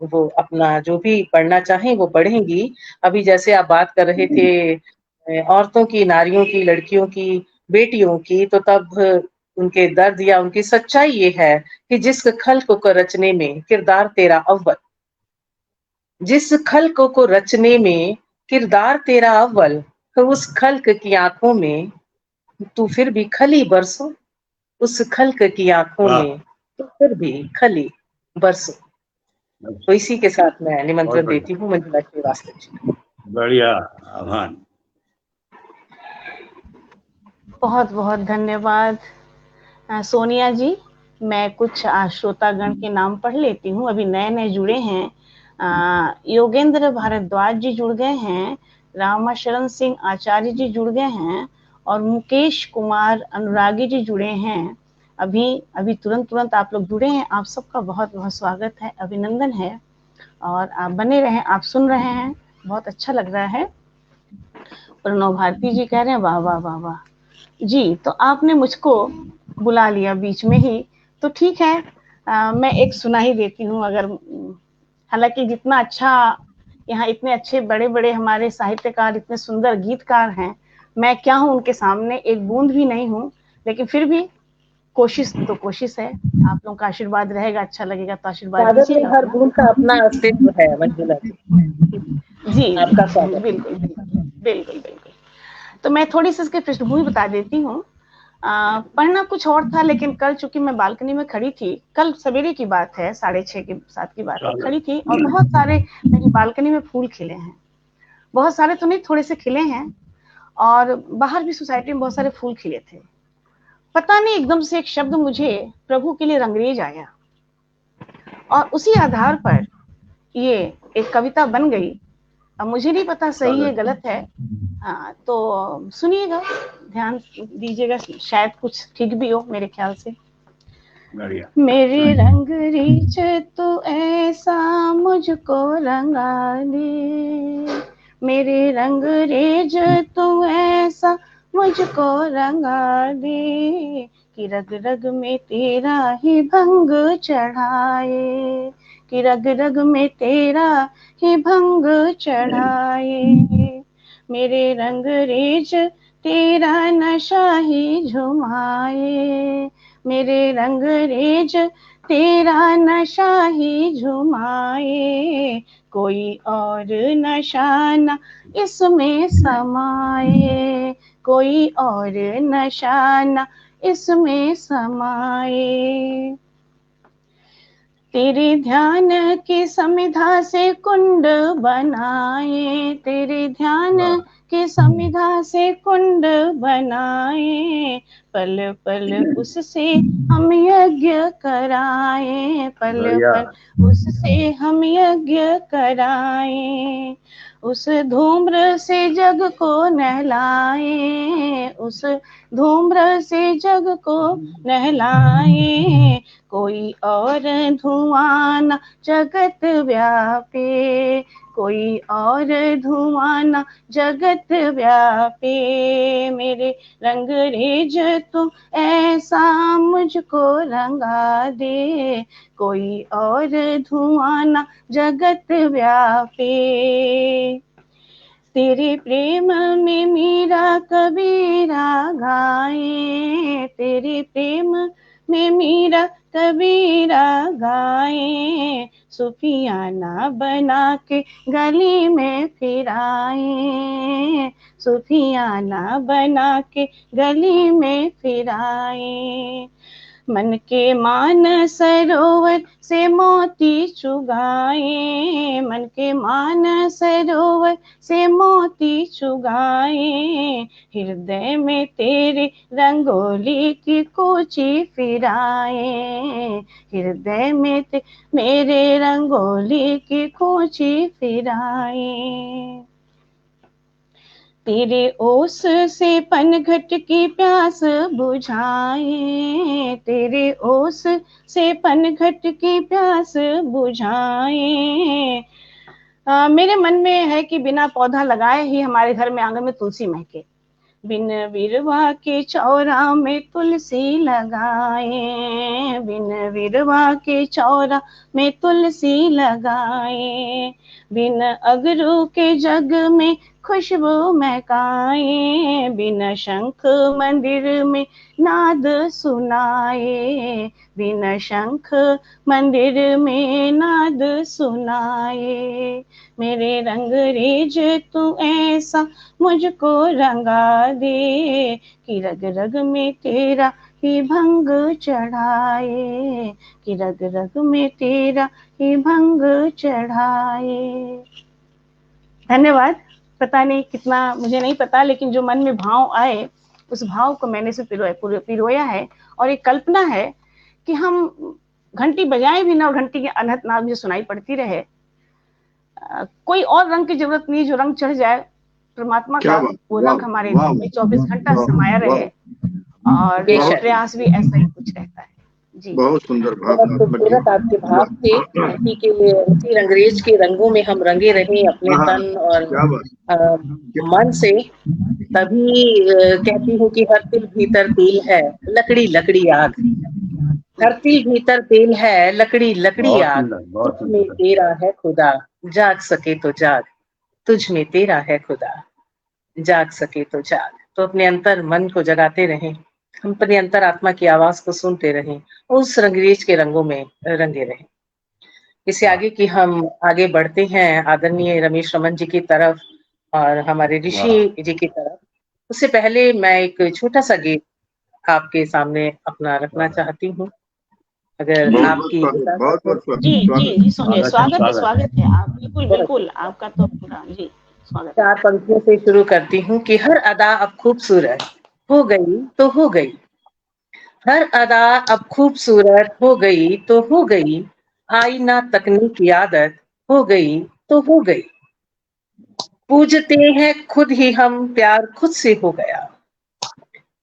वो अपना जो भी पढ़ना चाहें वो पढ़ेंगी। अभी जैसे आप बात कर रहे थे औरतों की, नारियों की, लड़कियों की, बेटियों की, तो तब उनके दर्द या उनकी सच्चाई ये है कि जिस खल्क को रचने में किरदार तेरा अव्वल, जिस खल्क को रचने में किरदार तेरा अव्वल, तो उस खल्क की आंखों में तू फिर भी खली बरसो, उस खल्क की आंखों वाह, में तो फिर भी खली बरसो। तो इसी के साथ मैं बहुत निमंत्रण बढ़िया, देती हूँ मंजुला श्रीवास्तव जी। बढ़िया, आभार। बहुत बहुत धन्यवाद सोनिया जी। मैं कुछ श्रोतागण के नाम पढ़ लेती हूँ, अभी नए नए जुड़े हैं। योगेंद्र भारद्वाज जी जुड़ गए हैं, रामाशरण सिंह आचार्य जी जुड़ गए हैं, और मुकेश कुमार अनुरागी जी जुड़े हैं। अभी अभी तुरंत आप लोग जुड़े हैं। आप सबका बहुत बहुत स्वागत है, अभिनंदन है, और आप बने रहें, आप सुन रहे हैं, बहुत अच्छा लग रहा है। प्रणव भारती जी कह रहे हैं वाह वाह वाह वाह जी। तो आपने मुझको बुला लिया बीच में ही, तो ठीक है, मैं एक सुना ही देती हूँ। अगर हालांकि जितना अच्छा यहाँ इतने अच्छे बड़े बड़े हमारे साहित्यकार, इतने सुंदर गीतकार हैं, मैं क्या हूँ उनके सामने, एक बूंद भी नहीं हूँ, लेकिन फिर भी कोशिश तो कोशिश है। आप लोगों का आशीर्वाद रहेगा, अच्छा लगेगा तो आशीर्वाद सागर में दीजिएगा हर अपना। बूंद का अपना अस्तित्व है मंजुला जी। जी आपका स्वागत। बिल्कुल बिल्कुल बिल्कुल बिल्कुल। तो मैं थोड़ी सी इसकी पृष्ठभूमि बता देती हूँ। पढ़ना कुछ और था, लेकिन कल चूंकि मैं बालकनी में खड़ी थी, कल सवेरे की बात है, 6:30 के 7 की बात है, चलो, खड़ी थी और बहुत सारे मेरी बालकनी में फूल खिले हैं। बहुत सारे तो नहीं, थोड़े से खिले हैं, और बाहर भी सोसाइटी में बहुत सारे फूल खिले थे। पता नहीं एकदम से एक शब्द मुझे प्रभु के लिए रंगरेज आया और उसी आधार पर ये एक कविता बन गई। अब मुझे नहीं पता सही है गलत है, हाँ, तो सुनिएगा, ध्यान दीजिएगा, शायद कुछ ठीक भी हो मेरे ख्याल से। बढ़िया। मेरे रंग रीच तू ऐसा मुझको रंगा दे, मेरे रंग रेज तू ऐसा मुझको रंगा दे, कि रग रग में तेरा ही भंग चढ़ाए, कि रग रग में तेरा ही भंग चढ़ाए, मेरे रंग रेज तेरा नशा ही झुमाए, मेरे रंग रेज तेरा नशा ही झुमाए, कोई और नशा न इसमें समाए, कोई और नशा न इसमें समाए, तेरे ध्यान की समिधा से कुंड बनाए, तेरे ध्यान की समिधा से कुंड बनाए, पल पल उससे हम यज्ञ कराए, पल पल उससे हम यज्ञ कराए, उस धूम्र से जग को नहलाए, उस धूम्र से जग को नहलाए, कोई और धुआं न जगत व्यापे, कोई और धुआं न जगत व्यापे, मेरे रंग रेज तू ऐसा मुझको रंगा दे, कोई और धुआं न जगत व्यापे, तेरे प्रेम में मेरा कबीरा गाए, तेरे प्रेम में मेरा कबीरा गाए, सुफियाना बना के गली में फिराए, सुफियाना बना के गली में फिराए, मन के मान सरोवर से मोती चुगाए, मन के मान सरोवर से मोती चुगाए, हृदय में तेरे रंगोली की कूची फिराए, हृदय में मेरे रंगोली की कूची फिराए, तेरे ओस से पनघट की प्यास बुझाए, तेरे ओस से पनघट की प्यास बुझाए, मेरे मन में है कि बिना पौधा लगाए ही हमारे घर में आंगन में तुलसी महके, बिन विरवा के चौरा में तुलसी लगाए, बिन विरवा के चौरा में तुलसी लगाए, बिन अगरू के जग में खुशबू महकाए, बिन शंख मंदिर में नाद सुनाए, बिन शंख मंदिर में नाद सुनाए, मेरे रंग रेज तू ऐसा मुझको रंगा दे, कि रग रग में तेरा ही भंग चढ़ाए, कि रग रग में तेरा ही भंग चढ़ाए। धन्यवाद। पता नहीं कितना, मुझे नहीं पता, लेकिन जो मन में भाव आए उस भाव को मैंने से पिरोया है, और एक कल्पना है कि हम घंटी बजाएं भी ना और घंटी की अनहद नाद मुझे सुनाई पड़ती रहे, कोई और रंग की जरूरत नहीं, जो रंग चढ़ जाए परमात्मा का, वो रंग हमारे में 24 घंटा समाया रहे, और प्रयास भी ऐसा ही कुछ रहता है। जी, बहुत सुंदर भाव, बहुत खूबसूरत आपके भाव थे, उसी रंगरेज के रंगों में हम रंगे रहे अपने तन और मन से। तभी कहती हूँ कि हर तिल भीतर तेल है, लकड़ी लकड़ी आग, हर तिल भीतर तेल है, लकड़ी लकड़ी आग, तुझ में तेरा है खुदा, जाग सके तो जाग, तुझ में तेरा है खुदा, जाग सके तो जाग। तो अपने अंतर मन को जगाते रहें, हम अपने अंतर आत्मा की आवाज को सुनते रहें, उस रंगरेज के रंगों में रंगे रहें। इससे आगे कि हम आगे बढ़ते हैं आदरणीय रमेश रमन जी की तरफ और हमारे ऋषि जी की तरफ, उससे पहले मैं एक छोटा सा गीत आपके सामने अपना रखना चाहती हूँ, अगर आपकी जी सुनिए, स्वागत है आप, बिल्कुल बिल्कुल, आपका तो पूरा जी स्वागत। 4 पंक्तियों से शुरू करती हूँ कि हर अदा अब खूबसूरत हो गई तो हो गई, हर अदा अब खूबसूरत हो गई तो हो गई, आई ना तकनीक की आदत, हो गई तो हो गई। पूजते हैं खुद ही हम, प्यार खुद से हो गया।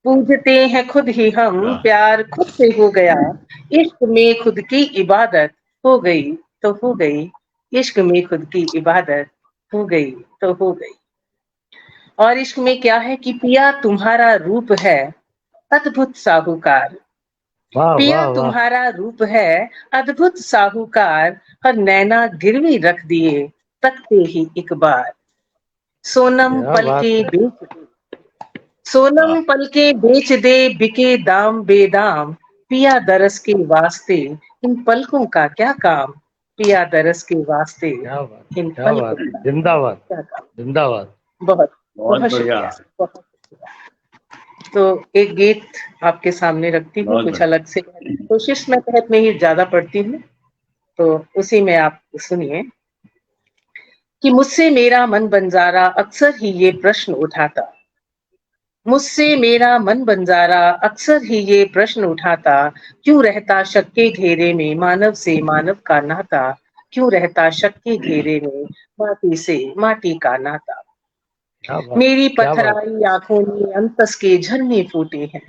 पूजते हैं खुद ही हम, वाह प्यार खुद से हो गया। इश्क में खुद की इबादत हो गई तो हो गई। इश्क में खुद की इबादत हो गई तो हो गई। और इश्क में क्या है कि पिया तुम्हारा रूप है अद्भुत साहूकार। वाह पिया वाह वाह। तुम्हारा रूप है अद्भुत साहूकार, और नैना गिरवी रख दिए तकते ही एक बार। सोनम क्या पल बात के है। बेच सोनम वाह पल के बेच दे, बिके दाम बेदाम। पिया दरस के वास्ते इन पलकों का क्या काम। पिया दरस के वास्ते क्या बात, इन क्या पलकों बात। का जिंदाबाद, क्या काम। जिंदाबाद। बहुत बहुत बहुत बढ़िया, शुक्रिया सर, बहुत शुक्रिया। तो एक गीत आपके सामने रखती हूँ, बहुत कुछ बढ़िया। अलग से। कोशिश मैं तहत में ही ज्यादा पढ़ती हूँ, तो उसी में आप सुनिए कि मुझसे मेरा मन बंजारा अक्सर ही ये प्रश्न उठाता। मुझसे मेरा मन बंजारा अक्सर ही ये प्रश्न उठाता, क्यों रहता शक के घेरे में मानव से मानव का नाता। क्यों रहता शक के घेरे में माटी से माटी का नाता। क्या बात, मेरी क्या बात। पथराई आंखों में अंतस के झरने फूटे हैं।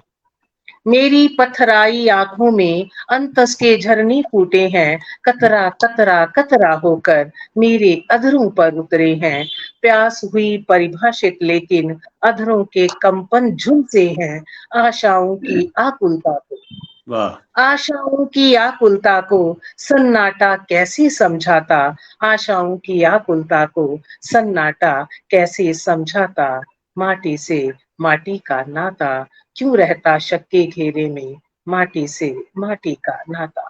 मेरी पथराई आंखों में अंतस के झरने फूटे हैं। कतरा कतरा कतरा होकर मेरे अधरों पर उतरे हैं। प्यास हुई परिभाषित लेकिन अधरों के कंपन झुलसे हैं। आशाओं की आकुलता को वाह आशाओं की आकुलता को सन्नाटा कैसे समझाता। आशाओं की आकुलता को सन्नाटा कैसे समझाता। माटी से माटी का नाता, क्यों रहता शक के घेरे में माटी से माटी का नाता।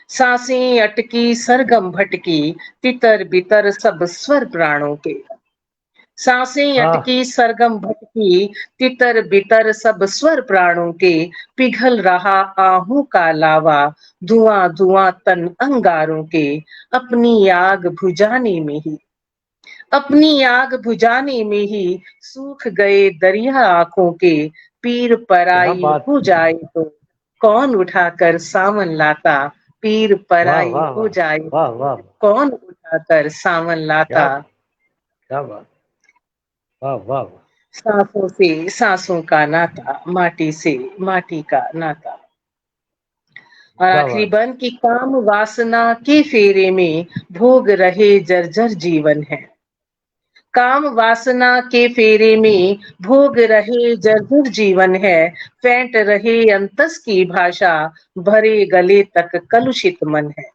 सांसें अटकी सरगम भटकी, तितर बितर सब स्वर प्राणों के। सांसें हाँ अटकी सरगम भटकी, तितर बितर सब स्वर प्राणों के। पिघल रहा आहों का लावा, धुआं धुआं तन अंगारों के। अपनी आग बुझाने में ही अपनी आग बुझाने में ही सूख गए दरिया आंखों के। पीर क्या पराई बात। हो जाए तो कौन उठाकर सावन लाता। पीर वाह पराई वाह हो वाह, जाए वाह तो वाह। कौन उठाकर सावन क्या लाता। बात, क्या बात। वाह वाह वाह। सांसों से सांसों का नाता, माटी से माटी का नाता। और आखिरी जिंदाबाद। बन की काम वासना के फेरे में भोग रहे जर्जर जीवन है। काम वासना के फेरे में भोग रहे जर्जर जीवन है। फेंट रहे अंतस की भाषा, भरे गले तक कलुषित मन है।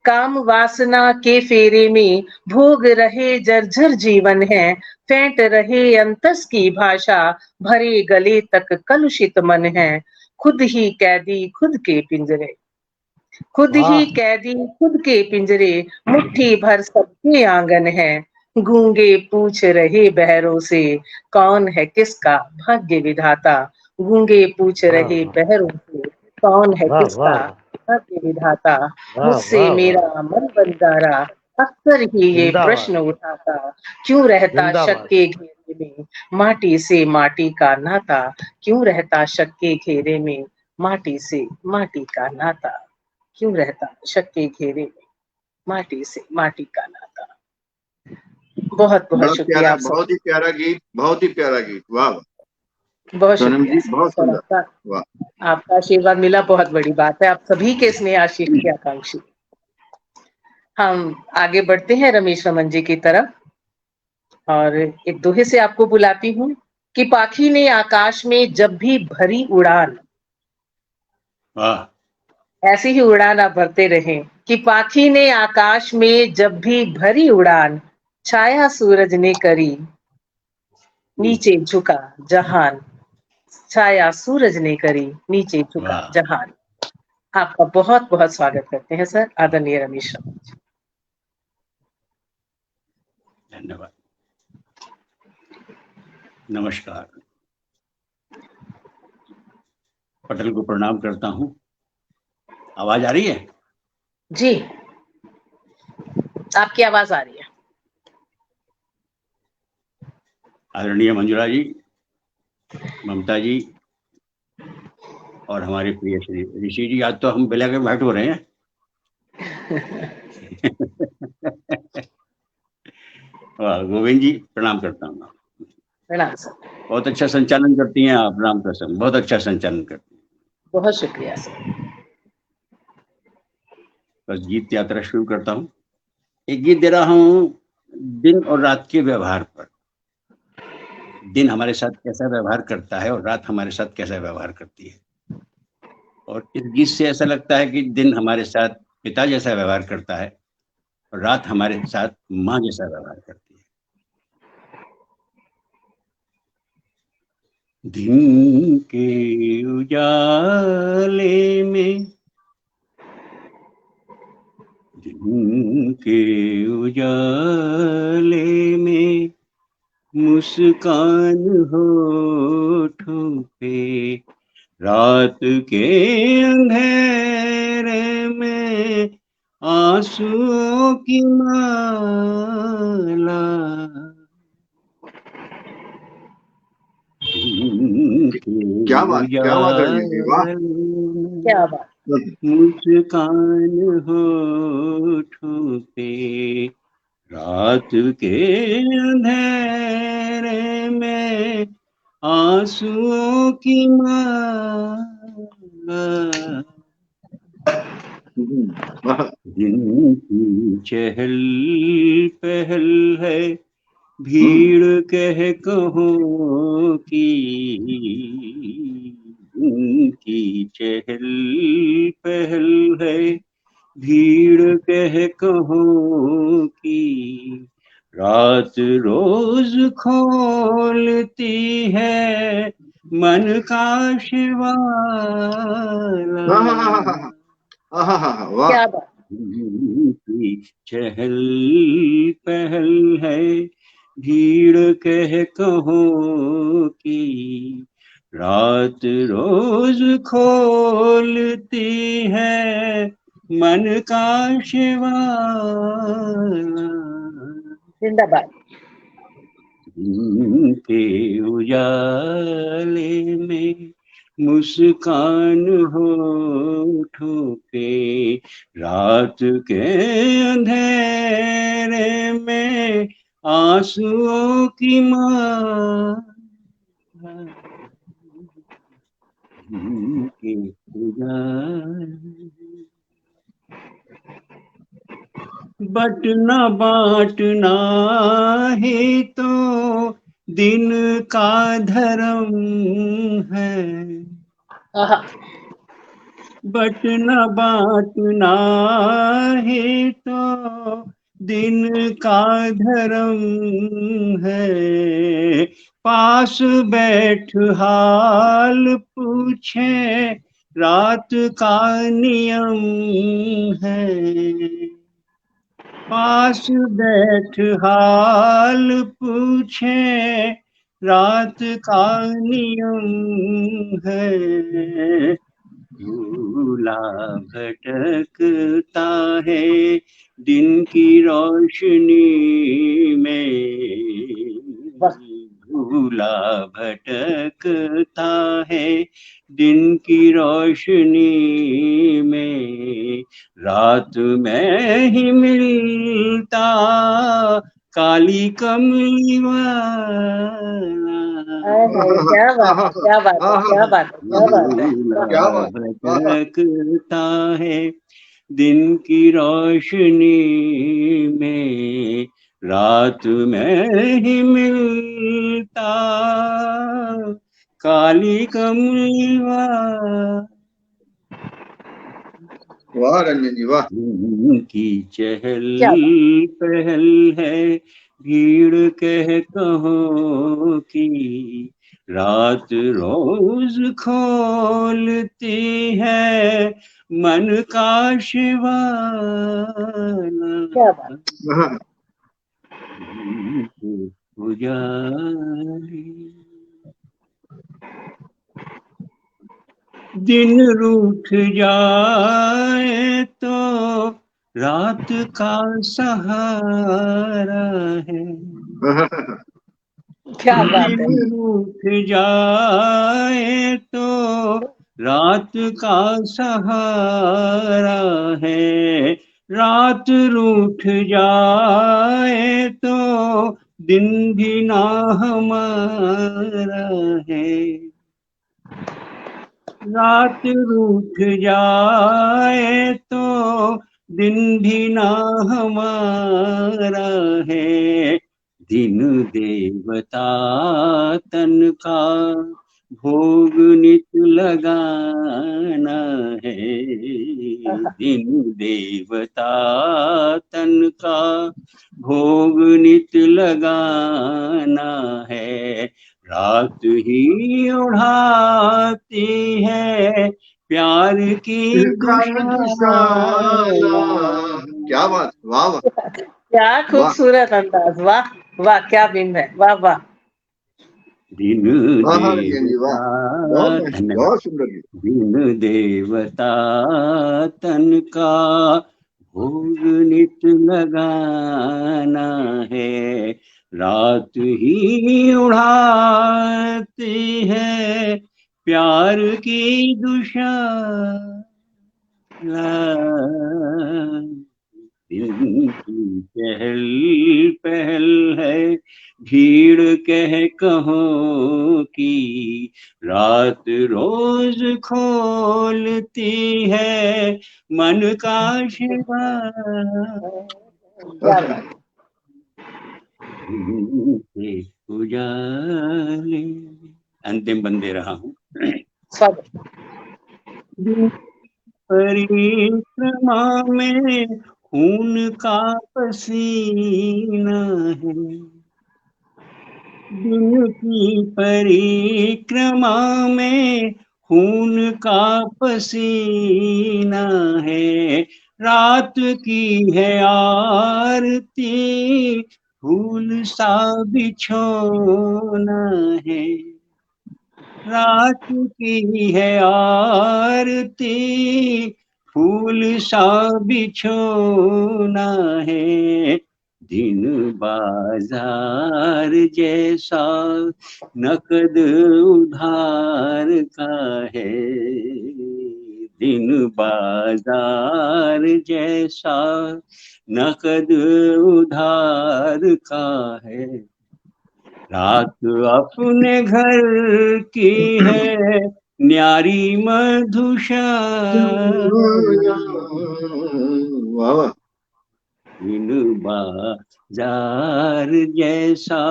काम वासना के फेरे में भोग रहे जर्जर जीवन है। फेंट रहे अंतस की भाषा, भरे गले तक कलुषित मन है। खुद ही कैदी खुद के पिंजरे खुद ही वाह कैदी खुद के पिंजरे, मुट्ठी भर सबके आंगन है। गूंगे पूछ रहे बहरों से कौन है किसका भाग्य विधाता। गूंगे पूछ वाह रहे वाह बहरों से कौन है वाह किसका वाह भाग्य विधाता। वाह मुझसे वाह वाह। मेरा मन बंजारा अक्सर ही ये जिंदाबाद, प्रश्न उठाता, क्यों रहता शक जिंदाबाद। के घेरे में माटी से माटी का नाता। क्यों रहता शक के घेरे में माटी से माटी का नाता। क्यों रहता शक के घेरे में माटी से माटी का नाता। बहुत बहुत बड़ा शुक्रिया प्यारा, आप सब। बहुत ही प्यारा गीत, बहुत ही प्यारा गीत। वाह वाह। बहुत सोनम शुक्रिया जी सर, बहुत सर सुंदर। आपका वाह। आपका आशीर्वाद मिला बहुत बड़ी बात है। आप सभी के स्नेह आशीष की आकांक्षी। हम आगे बढ़ते हैं रमेश रमन जी की तरफ, और एक दोहे से आपको बुलाती हूँ कि पाखी ने आकाश में जब भी भरी उड़ान, वाह ऐसी ही उड़ान आप भरते रहें। कि पाखी ने आकाश में जब भी भरी उड़ान, छाया सूरज ने करी नीचे झुका जहान। छाया सूरज ने करी नीचे झुका वाह जहान। आपका बहुत बहुत स्वागत करते हैं सर, आदरणीय रमेश रमन जी। धन्यवाद। नमस्कार। पटेल को प्रणाम करता हूँ। आवाज आ रही है? जी, आपकी आवाज आ रही है। आदरणीय मंजुला जी, ममता जी, और हमारे प्रिय श्री ऋषि जी, आज तो हम ब्लैक एंड व्हाइट हो रहे हैं। गोविंद जी प्रणाम करता हूँ। प्रणाम सर। बहुत अच्छा संचालन करती हैं आप, राम प्रसन्न, बहुत अच्छा संचालन करती हैं। बहुत शुक्रिया सर। बस गीत यात्रा शुरू करता हूँ। एक गीत दे रहा हूँ दिन और रात के व्यवहार पर। दिन हमारे साथ कैसा व्यवहार करता है और रात हमारे साथ कैसा व्यवहार करती है। और इस गीत से ऐसा लगता है कि दिन हमारे साथ पिता जैसा व्यवहार करता है और रात हमारे साथ माँ जैसा व्यवहार करती है। दिन के उजाले में, दिन के उजाले में मुस्कान होठों पे, रात के अंधेरे में आंसुओं की माला। क्या बात रंजन जी, वाह। क्या बात। मुस्कान होठों पे, रात के अंधेरे में आंसुओं की माला। दिन की चहल पहल है, भीड़ कह कहो की, की चहल पहल है, भीड़ कह कहो की, रात रोज खोलती है मन का शिवाला। वाह। क्या बात। की चहल पहल है, भीड़ कह कहो की, रात रोज खोलती है मन का शिवाला। जिंदाबाद। दिन के उजाले में मुस्कान होठों पे, रात के अंधेरे में आंसुओं की माला। दिन के उजाले, बटना बांटना ही तो दिन का धर्म है। आहा। बटना बांटना ही तो दिन का धर्म है, पास बैठ हाल पूछे रात का नियम है। पास बैठ हाल पूछे रात का नियम है, भूला भटकता है दिन की रोशनी में, भूला भटकता है दिन की रोशनी में, रात में ही मिलता काली कमली वाला। क्या बात है, क्या बात है, क्या बात है, क्या बात है। भूला भटकता है दिन की रोशनी में, रात में ही मिलता काली कमली वाला। वाह रंजन जी, वाह। की चहल पहल है, भीड़ कह कहो की, रात रोज खोलती है मन का शिवाला। क्या बात। उजाले, दिन रूठ जाए तो रात का सहारा है। क्या बात है। दिन रूठ जाए तो रात का सहारा है। रात रूठ जाए तो दिन भी ना हमारा है। रात रूठ जाए तो दिन भी ना हमारा है। दिन देवता तन का भोग नित लगाना है। दिन देवता तन का भोग नित लगाना है। रात ही उड़ाती है प्यार की क्या बात, वाह वाह, क्या खूबसूरत अंदाज, वाह वाह, क्या बिंब है, वाह वाह। दिन देवता, धन्यवाद। बहुत सुंदर जी। दिन देवता तन का भोग नित लगाना है। रात ही उड़ाती है प्यार की दुशाला। दिन की चहल पहल है भीड़ कह कहो की। रात रोज खोलती है मन का शिवा। उजाले, अंतिम बंद दे रहा हूँ। परिक्रमा में खून का पसीना है। दिन की परिक्रमा में खून का पसीना है। रात की है आरती फूल सा बिछोना है। रात की है आरती फूल सा बिछोना है। दिन बाजार जैसा नकद उधार का है। दिन बाजार जैसा नकद उधार का है। रात अपने घर की है न्यारी मधुशाला। दिन बाजार जैसा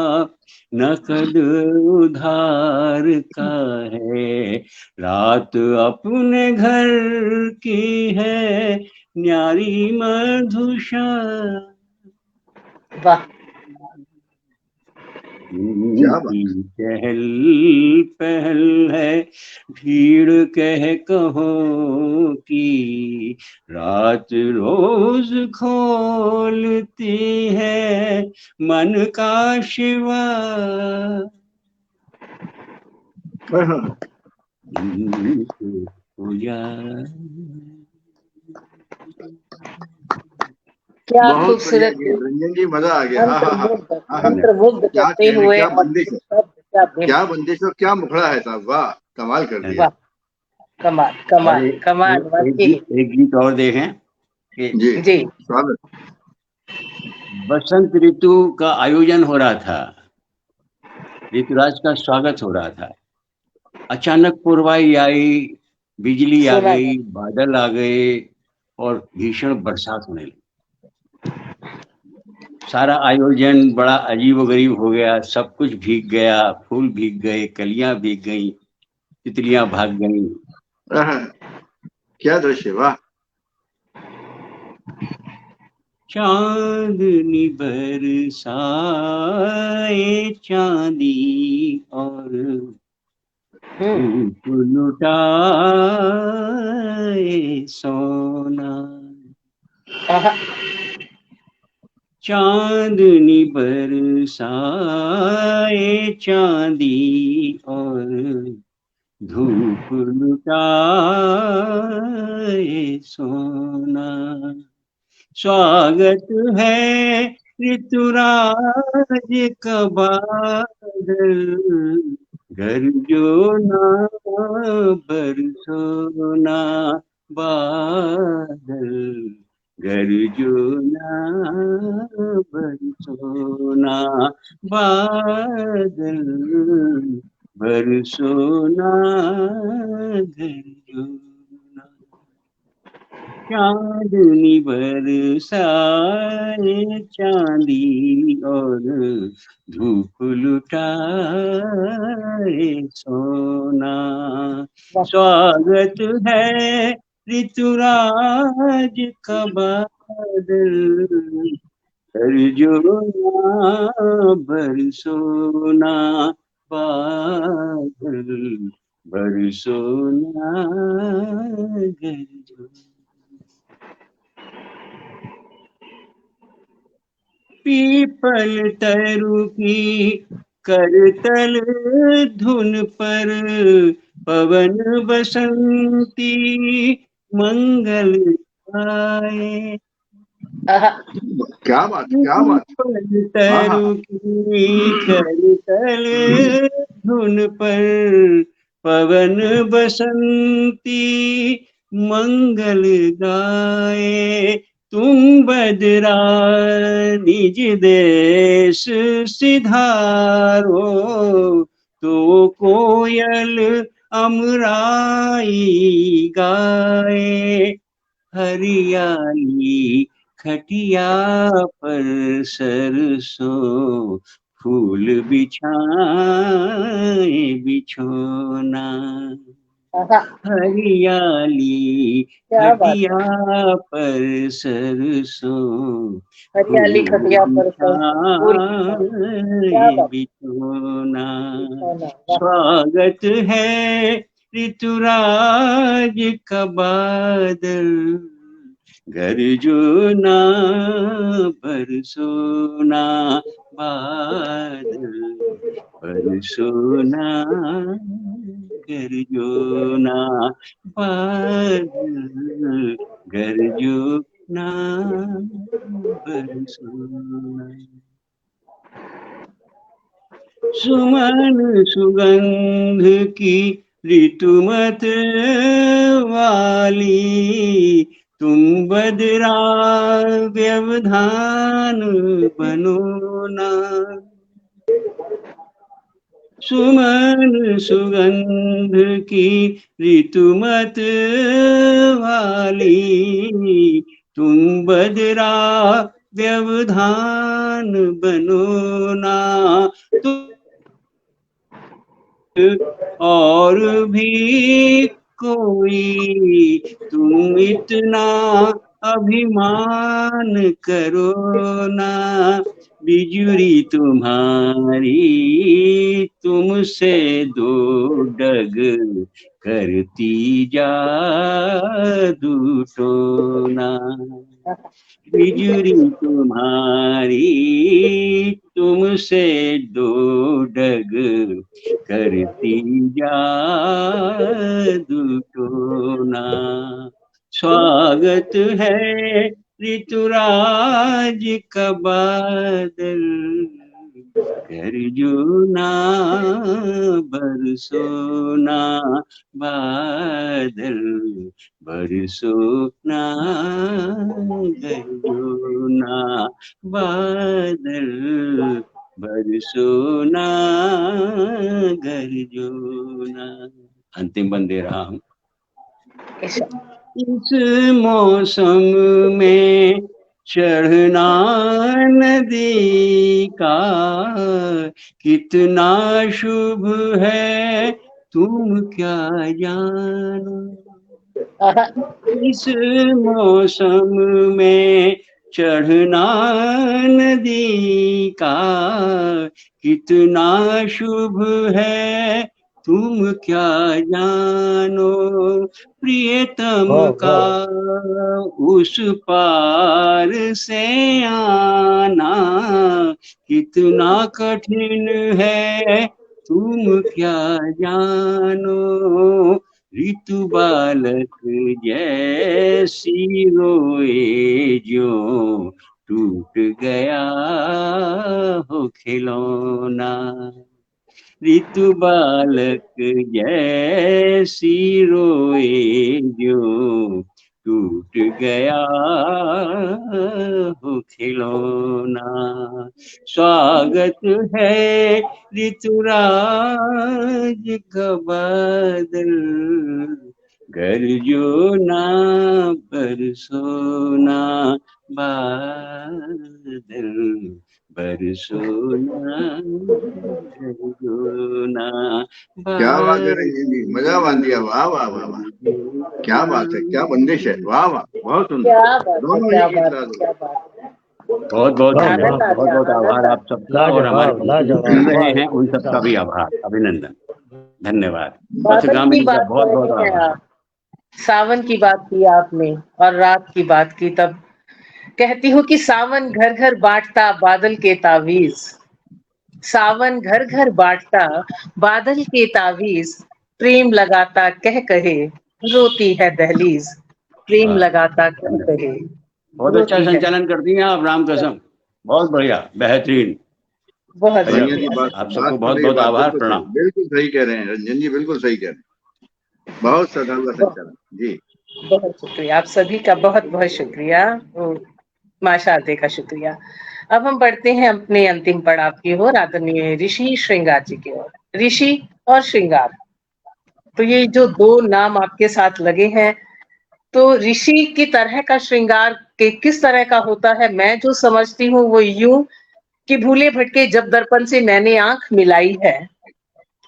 नकद उधार का है। रात अपने घर की है न्यारी मधुशाला। वाह, की चहल पहल है भीड़ कह कहो की। रात रोज खोलती है मन का शिवा। क्या बहुत बढ़िया खूबसूरत, जी, रंजन जी, मजा आ गया। मंत्रमुग्ध क्या करते कहने, हुए, क्या और बंदिश, क्या बिंब, क्या बंदिश और क्या मुखड़ा है साहब, वाह, कमाल कर दिया। वाह, कमाल और कमाल कमाल, वाकई। एक गीत और देखें कि जी, जी, स्वागत। बसंत ऋतु का आयोजन हो रहा था, ऋतुराज का स्वागत हो रहा था। अचानक पुरवाई आई, बिजली आ सुना गई, बादल आ गए और भीषण बरसात होने लगी। सारा आयोजन बड़ा अजीबोगरीब हो गया, सब कुछ भीग गया, फूल भीग गए, कलियां भीग गई, तितलियां भाग गई। क्या दृश्य, वाह। चांदनी बरसाए चांदी और धूप लुटाए सोना। चांदनी बरसाए चांदी और धूप लुटाए सोना। स्वागत है ऋतुराज का बादल गरजो ना बरसो ना बादल, गरजो ना बरसो ना बादल, बरसो ना गरजो ना। चांदनी बरसाए चांदी और धूप लुटाए सोना, स्वागत है ऋतुराज का बादल, गरजो ना बरसो ना बादल, बरसो ना गरजो। पीपल तरु की करतल धुन पर पवन बसंती मंगल गाए। क्या बात, क्या बात। पीपल हाँ हाँ। तरु की करतल धुन पर पवन बसंती मंगल गाए। तुम बदरा निज देश सिधारो, तो कोयल अमराई गाए। हरियाली खटिया पर सरसों फूल बिछाए बिछोना, हरियाली क्या बात है। खटिया पर सरसों हरियाली फूल खटिया पर फूल क्या बिछाए बात बिछोना। है ना। वाह। स्वागत है ऋतुराज का बादल, गरजो ना बरसो ना बादल, बरसो ना गरजो ना बादल, गरजो ना बरसो ना। सुमन सुगंध की ऋतुमत वाली, तुम बदरा व्यवधान बनो ना। सुमन सुगंध की ऋतुमत वाली, तुम बदरा व्यवधान बनो ना। और भी कोई तुम इतना अभिमान करो ना, बिजुरी तुम्हारी तुमसे दो डग करती जादू टोना, बिजुरी तुम्हारी तुमसे दो डग करती जादू टोना। स्वागत है ऋतुराज का बादल, गरजो ना बरसो ना बादल, बरसो ना गरजो ना बादल, बरसो ना गरजो ना। अंतिम बंद दे रहा हूं। इस मौसम में चढ़ना नदी का कितना शुभ है तुम क्या जानो। इस मौसम में चढ़ना नदी का कितना शुभ है तुम क्या जानो। प्रियतम का उस पार से आना कितना कठिन है तुम क्या जानो। ऋतु बालक जैसी रोए जो टूट गया हो खिलौना, ऋतु बालक जैसी रोए जो टूट गया हो खिलौना। स्वागत है ऋतुराज का बादल, गरजो ना बरसोना बादल, बरसोना गरजोना। क्या बात है रंजन जी, मजा बांध दिया। वाह वाह वाह वाह, क्या बात है, क्या बंदिश है। वाह वाह, बहुत सुंदर। क्या बात है, दोनों क्या ही बात गीत है, राज क्या बात है। बहुत बहुत वाह धन्यवाद, आनंद आ बहुत गया, बहुत आभार आनंद आ आप गया। सबका, और हमारे लाजवाब जो सुन लाजवाब, रहे वाह हैं यार उन क्या सबका भी बात। आभार, अभिनंदन, धन्यवाद। बादल की पथगामिनी का बात बहुत कर बहुत रहे हैं आभार। आप, सावन की बात की आपने और रात की बात की, तब कहती हूँ कि सावन घर घर बांटता बादल के तावीज, सावन घर घर बांटता बादल के तावीज, प्रेम लगाता कह कहे रोती है दहलीज, प्रेम वाह, लगाता कह कहे बहुत अच्छा रोती है। संचालन करती हैं आप, राम कसम, बहुत बढ़िया, बेहतरीन। बहुत रंजन गजब, जी, शुक्रिया। आप बात सबको कर बहुत रही है, बहुत बात आभार, प्रणाम। बिल्कुल सही कह रहे हैं रंजन जी, बिल्कुल सही कह रहे हैं। बहुत श्रद्धालु संचालन जी। बहुत शुक्रिया, आप सभी का बहुत बहुत शुक्रिया, माशाअल्लाह का शुक्रिया। अब हम बढ़ते हैं अपने अंतिम पड़ाव की ओर, आदरणीय ऋषि श्रृंगार जी की ओर। ऋषि और श्रृंगार, तो ये जो दो नाम आपके साथ लगे हैं, तो ऋषि की तरह का श्रृंगार के किस तरह का होता है, मैं जो समझती हूँ वो यूं कि भूले भटके जब दर्पण से मैंने आंख मिलाई है,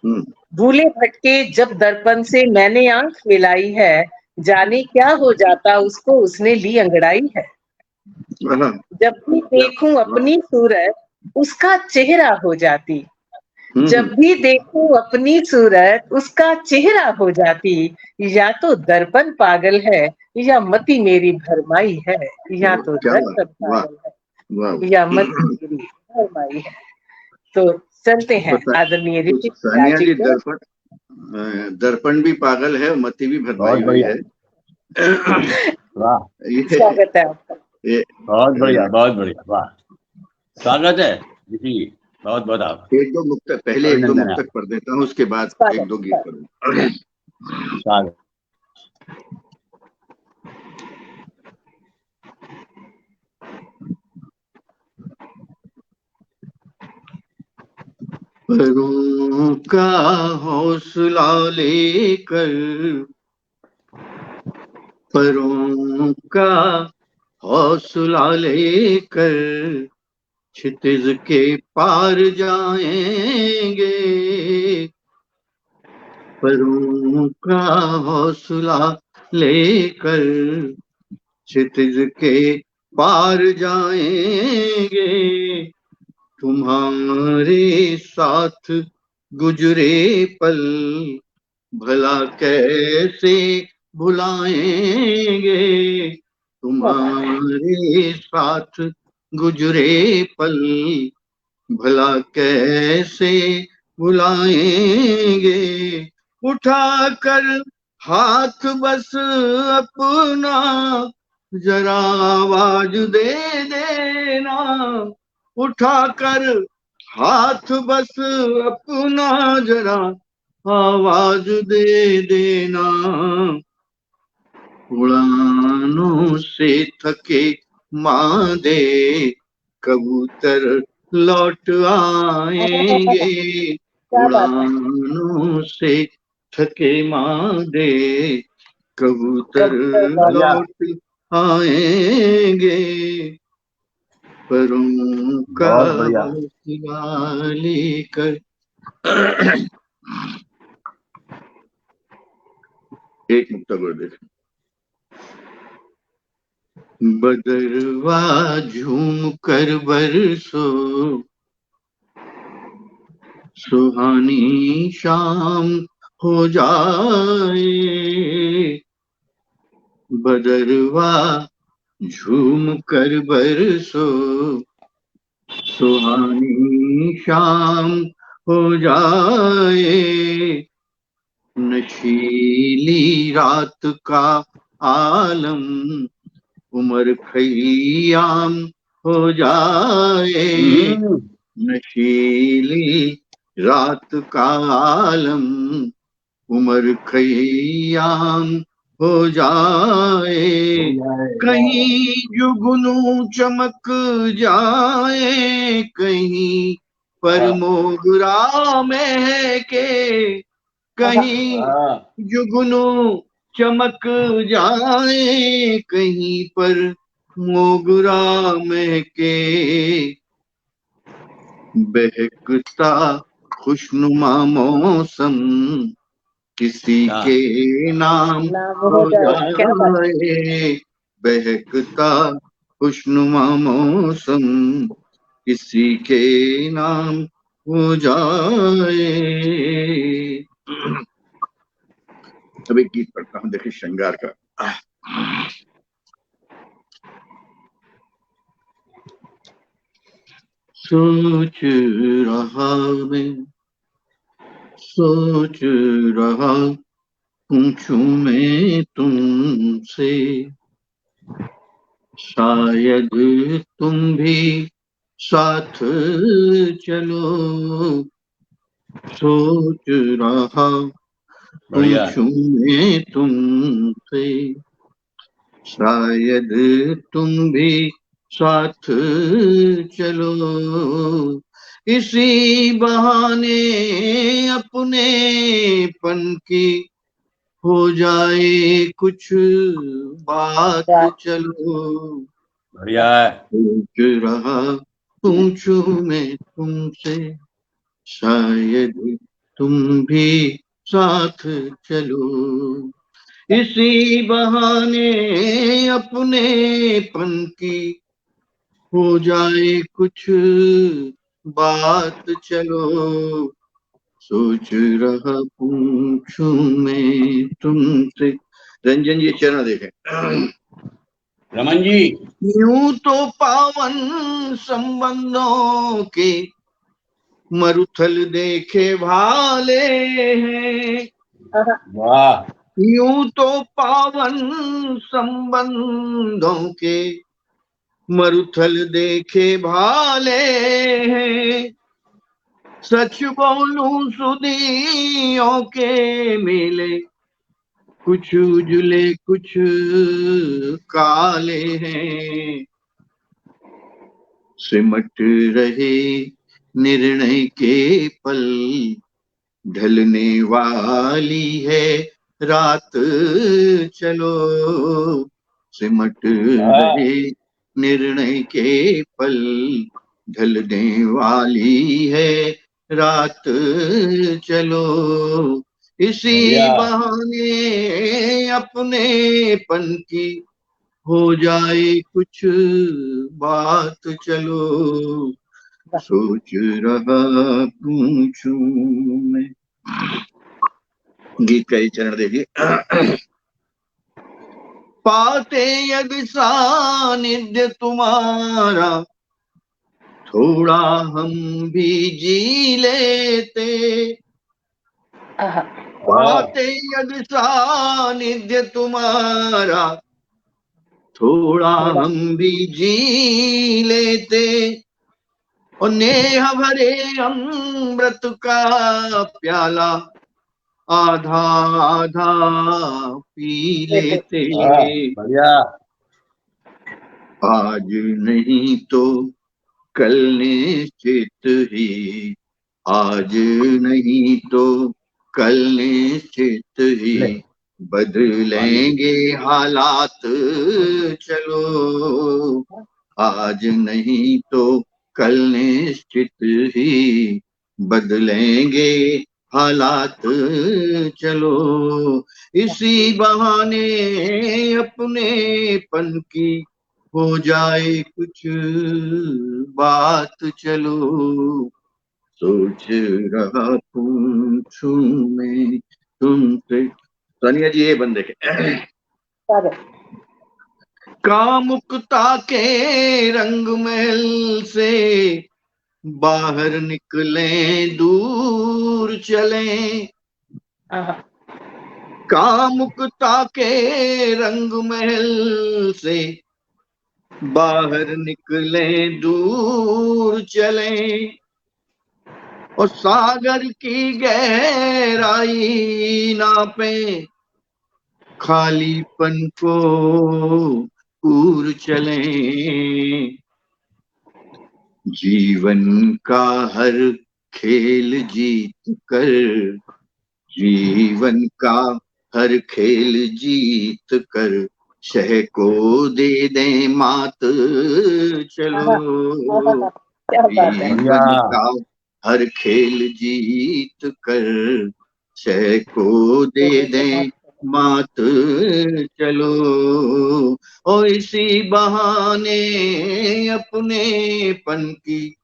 हम्म। भूले भटके जब दर्पण से मैंने आंख मिलाई है, जाने क्या हो जाता उसको उसने ली अंगड़ाई है, हाँ, जब भी देखूं अपनी सूरत उसका चेहरा हो जाती, जब हम्म। भी देखूं अपनी सूरत उसका चेहरा हो जाती, या तो दर्पण पागल है या मति मेरी भरमाई है, या तो क्या बात, दर्पण वाह पागल वाह। है या मति मेरी भरमाई है। तो चलते हैं तो, आदरणीय तो ऋषि सानिया जी जी, को। दर्पण भी पागल है, मति भी बहुत भरमाई हुई बढ़िया, है। वाह, ये स्वागत है आपका। ये बहुत बढ़िया, बहुत बढ़िया, वाह, स्वागत है ऋषि जी, बहुत बहुत आभार, एक दो मुक्तक, पहले एक दो अभिनंदन है मुक्तक आपका, पढ़ देता हूँ, उसके बाद एक स्वागत दो गीत पढ़ूंगा। स्वागत। परों का हौसला लेकर, परों का हौसला लेकर क्षितिज के पार जाएंगे, परों का हौसला लेकर क्षितिज के पार जाएंगे, तुम्हारे साथ गुजरे पल भला कैसे भुलाएंगे, तुम्हारे साथ गुजरे पल भला कैसे भुलाएंगे, उठाकर हाथ बस अपना जरा आवाज दे देना, उठाकर हाथ बस अपना जरा आवाज दे देना, उड़ानों से थके मादे कबूतर लौट आएंगे, क्या बात है। उड़ानों से थके मादे कबूतर कबूतर लौट बढ़िया, लौट आएंगे, परों का बहुत बढ़िया, हौसला लेकर। एक मुक्ता गुरुदेव। बदरवा झूम कर बरसो, सुहानी शाम हो जाए, बदरवा झूम कर बरसो, सुहानी शाम हो जाए, नशीली रात का आलम उमर खयाम हो जाए, हम्म, नशीली रात का आलम उमर खयाम हो जाए, कहीं जुगनू चमक जाए, कहीं पर मोगरा महके, कहीं जुगनू चमक जाए, कहीं पर मोगरा महके, बहकता खुशनुमा मौसम किसी के नाम हो जाए, बहकता खुशनुमा मौसम किसी के नाम हो जाए। अब एक गीत पढ़ता हूँ, देखिए श्रृंगार का। सोच रहा मैं, सोच रहा पूछूं मैं तुमसे, शायद तुम भी साथ चलो, सोच रहा पूछूं मैं तुमसे, शायद तुम भी साथ चलो, इसी बहाने अपने पन की हो जाए कुछ बात चलो, बढ़िया। सोच रहा पूछूं मैं तुमसे, शायद तुम भी साथ चलो, इसी बहाने अपने पन की हो जाए कुछ बात चलो, सोच रहा पूछूं मैं तुमसे। रंजन जी चरण देखें। रमन जी, यूं तो पावन संबंधों के मरुथल देखे भाले हैं, वाह, यूं तो पावन संबंधों के मरुथल देखे भाले हैं, सच बोलूं सुदियों के मेले कुछ उजले कुछ काले हैं, सिमट रहे निर्णय के पल, ढलने वाली है रात चलो, सिमट रहे निर्णय के पल, ढलने वाली है रात चलो, इसी बहाने अपने पन की हो जाए कुछ बात चलो, सोच रहा पूछूं मैं। गीत का ही चरण देखिए। पाते यदि सानिध्य तुम्हारा, थोड़ा हम भी जी लेते, पाते यदि सानिध्य तुम्हारा, थोड़ा हम भी जी लेते, और नेह भरे अमृत का प्याला आधा आधा पी लेते, बढ़िया। आज नहीं तो कल निश्चित ही, आज नहीं तो कल निश्चित ही, बदलेंगे हालात चलो, आज नहीं तो कल निश्चित ही, बदलेंगे हालात चलो, इसी बहाने अपने पन की हो जाए कुछ बात चलो, सोच रहा पूछूं मैं तुमसे। सोनिया जी ये बंदे के कामुकता के रंग महल से बाहर निकले दूर चले, कामुकता के रंग महल से बाहर निकले दूर चले, और सागर की गहराई नापे, खालीपन को पूर चले। जीवन का हर खेल जीत कर, जीवन का हर खेल जीत कर, शह को दे दें मात, चलो। क्या बात है। जीवन का हर खेल जीत कर, शह को दे दें मात, चलो। और इसी बहाने अपनेपन की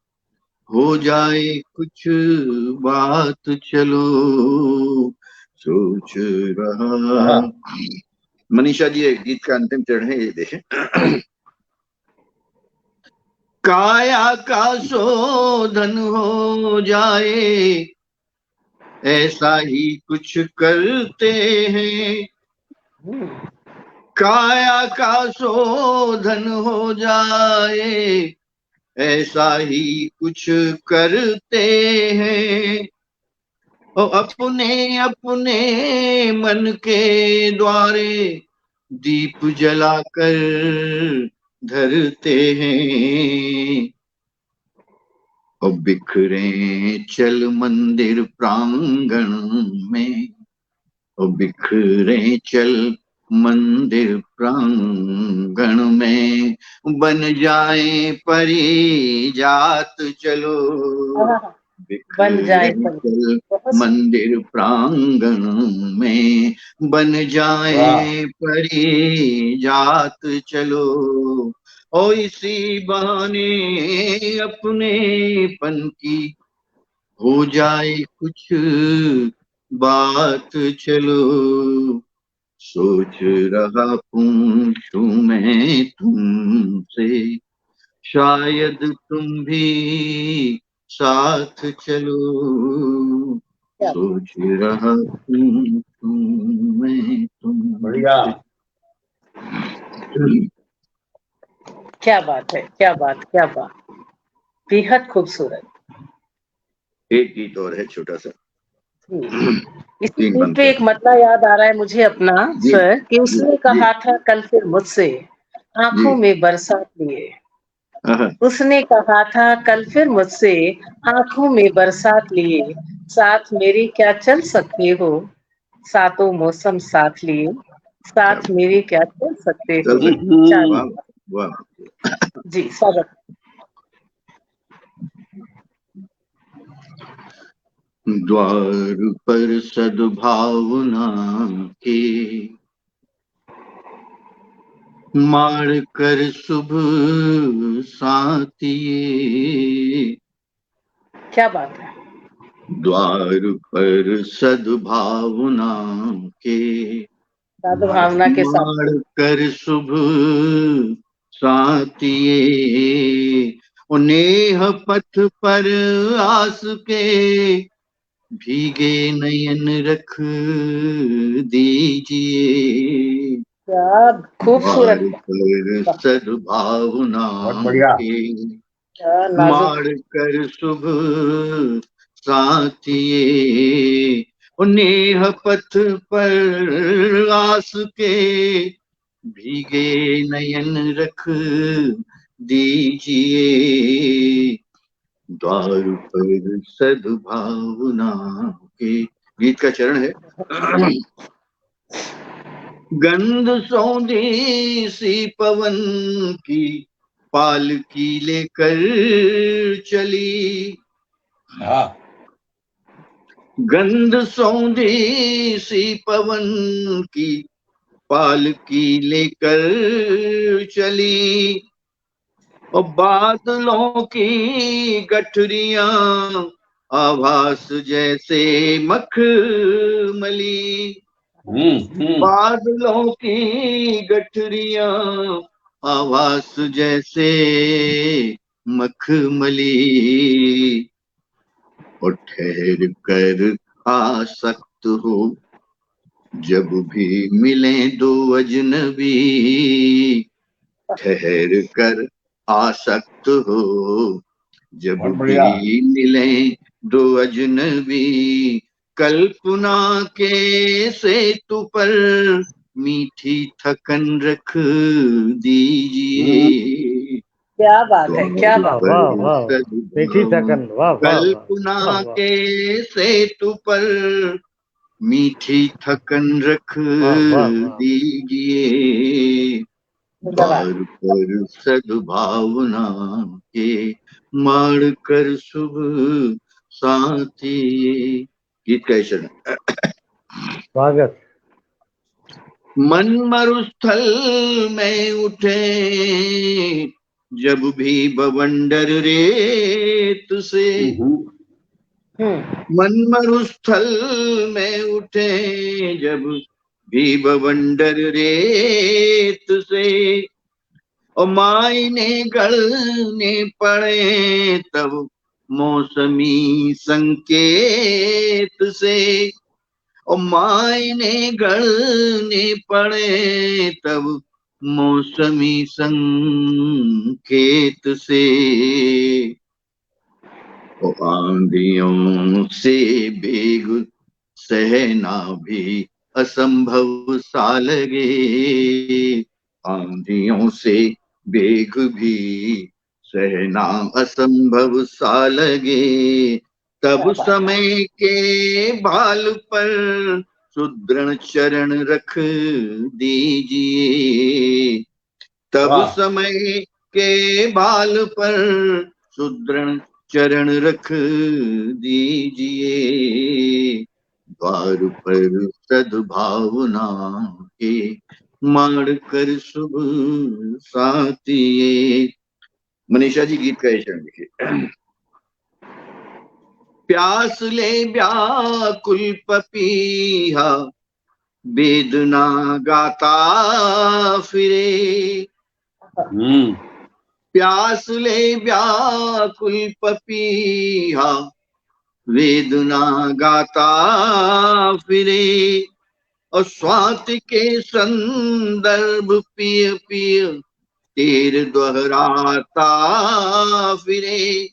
हो जाए कुछ बात, चलो। सोच रहा। मनीषा जी, एक गीत का अंतिम चरण है, ये देखें। काया का शोधन हो जाए, ऐसा ही कुछ करते हैं। काया का शोधन हो जाए, ऐसा ही कुछ करते हैं। और अपने अपने मन के द्वारे दीप जलाकर धरते हैं। और बिखरे चल मंदिर प्रांगण में, और बिखरे चल मंदिर प्रांगण में, बन जाए परिजात, चलो। बन जाए बिखरे चल मंदिर प्रांगण में, बन जाए परिजात, चलो। और इसी बहाने अपनेपन की हो जाए कुछ बात, चलो। सोच रहा पूछूं मैं तुमसे, शायद तुम भी साथ चलो। सोच रहा पूछूं मैं तुमसे। क्या बात है, क्या बात, क्या बात, बेहद खूबसूरत। एक गीत और है छोटा सा, इसी तीन गीत पे बनकर। एक मतला याद आ रहा है मुझे अपना, जी सर, कि जी उसने जी कहा था कल फिर मुझसे आंखों जी। में बरसात लिए। हाँ, उसने कहा था कल फिर मुझसे आंखों में बरसात लिए, साथ मेरे क्या चल सकते हो, सातों मौसम साथ लिए, क्या साथ मेरे क्या चल सकते चल हो। सकते। चार। वाह वाह। जी स्वागत। द्वार पर सद्भावना के मार कर शुभ साथिये, क्या बात है। द्वार पर सद्भावना के सद्भावना के साथ मार कर शुभ साथिये, नेह पथ पर आस के भीगे नयन रख दीजिए। क्या द्वार खूबसूरत, पर सद्भावना के क्या नाजुक। मार कर शुभ साथिये, नेह पथ पर आस के भीगे नयन रख दीजिए। द्वार पर सद्भावना के, गीत का चरण है। गंध सौंधी सी पवन की पालकी लेकर चली, गंध सौंधी सी पवन की पालकी लेकर चली। और बादलों की गठरियां आभास जैसे मखमली, बादलों की गठरियां आवास जैसे मखमली। और ठहर कर आसक्त हो जब भी मिले दो अजनबी, ठहर कर आसक्त हो जब भी मिले दो अजनबी कल्पना के सेतु पर मीठी थकन रख दीजिए। क्या बात है, क्या वाह बात। वाह वाह, मीठी थकन, वाह वाह वाह कल्पना वाह वाह के सेतु पर मीठी थकन रख वाह वाह वाह। दीजिए। धन्यवाद। द्वार पर सद्भावना के माड़ कर शुभ साथी। गीत का शरण। स्वागत। मन मरुस्थल में उठे जब भी बवंडर रेत से। मन मरुस्थल में उठे जब भी बवंडर रेत से, और मायने गलने पड़े तब मौसमी संकेत से, और मायने गलने पड़े तब मौसमी संकेत से। और आंधियों से बेग सहना भी असंभव सा लगे। आंधियों से बेग भी सहना असंभव सा लगे। तब समय के भाल पर सुदृढ़ चरण रख दीजिए। तब समय के भाल पर सुदृढ़ चरण रख दीजिए। द्वार पर सद्भावना के माड़ कर शुभ साथिये। मनीषा जी गीत का शरण लिखिए। प्यास ले व्याकुल पपीहा वेदना गाता फिरे। प्यास ले व्याकुल पपीहा वेदना गाता फिरे। और स्वाति के संदर्भ पिय पिय तेर दोहराता फिरे।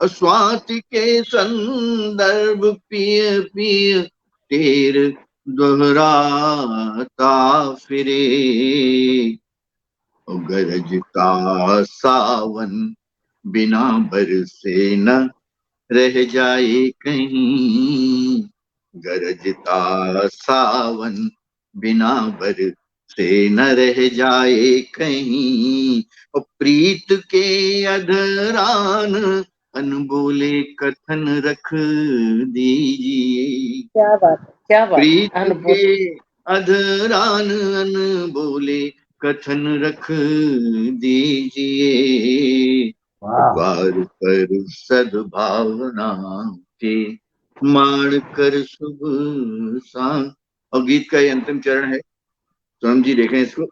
और स्वाति के संदर्भ पिय पिय तेर दोहराता फिरे। गरजता सावन बिना बरसे न रह जाए कहीं। गरजता सावन बिना बरसे न रह जाए कहीं। और प्रीत के अधरान अनबोले कथन रख दीजिए। क्या बात है, क्या बात। प्रीत के अधरान अनबोले कथन रख दीजिए। द्वार पर सद्भावना के माड़ कर शुभ सा। और गीत का ये अंतिम चरण है, तो हम जी देखें इसको।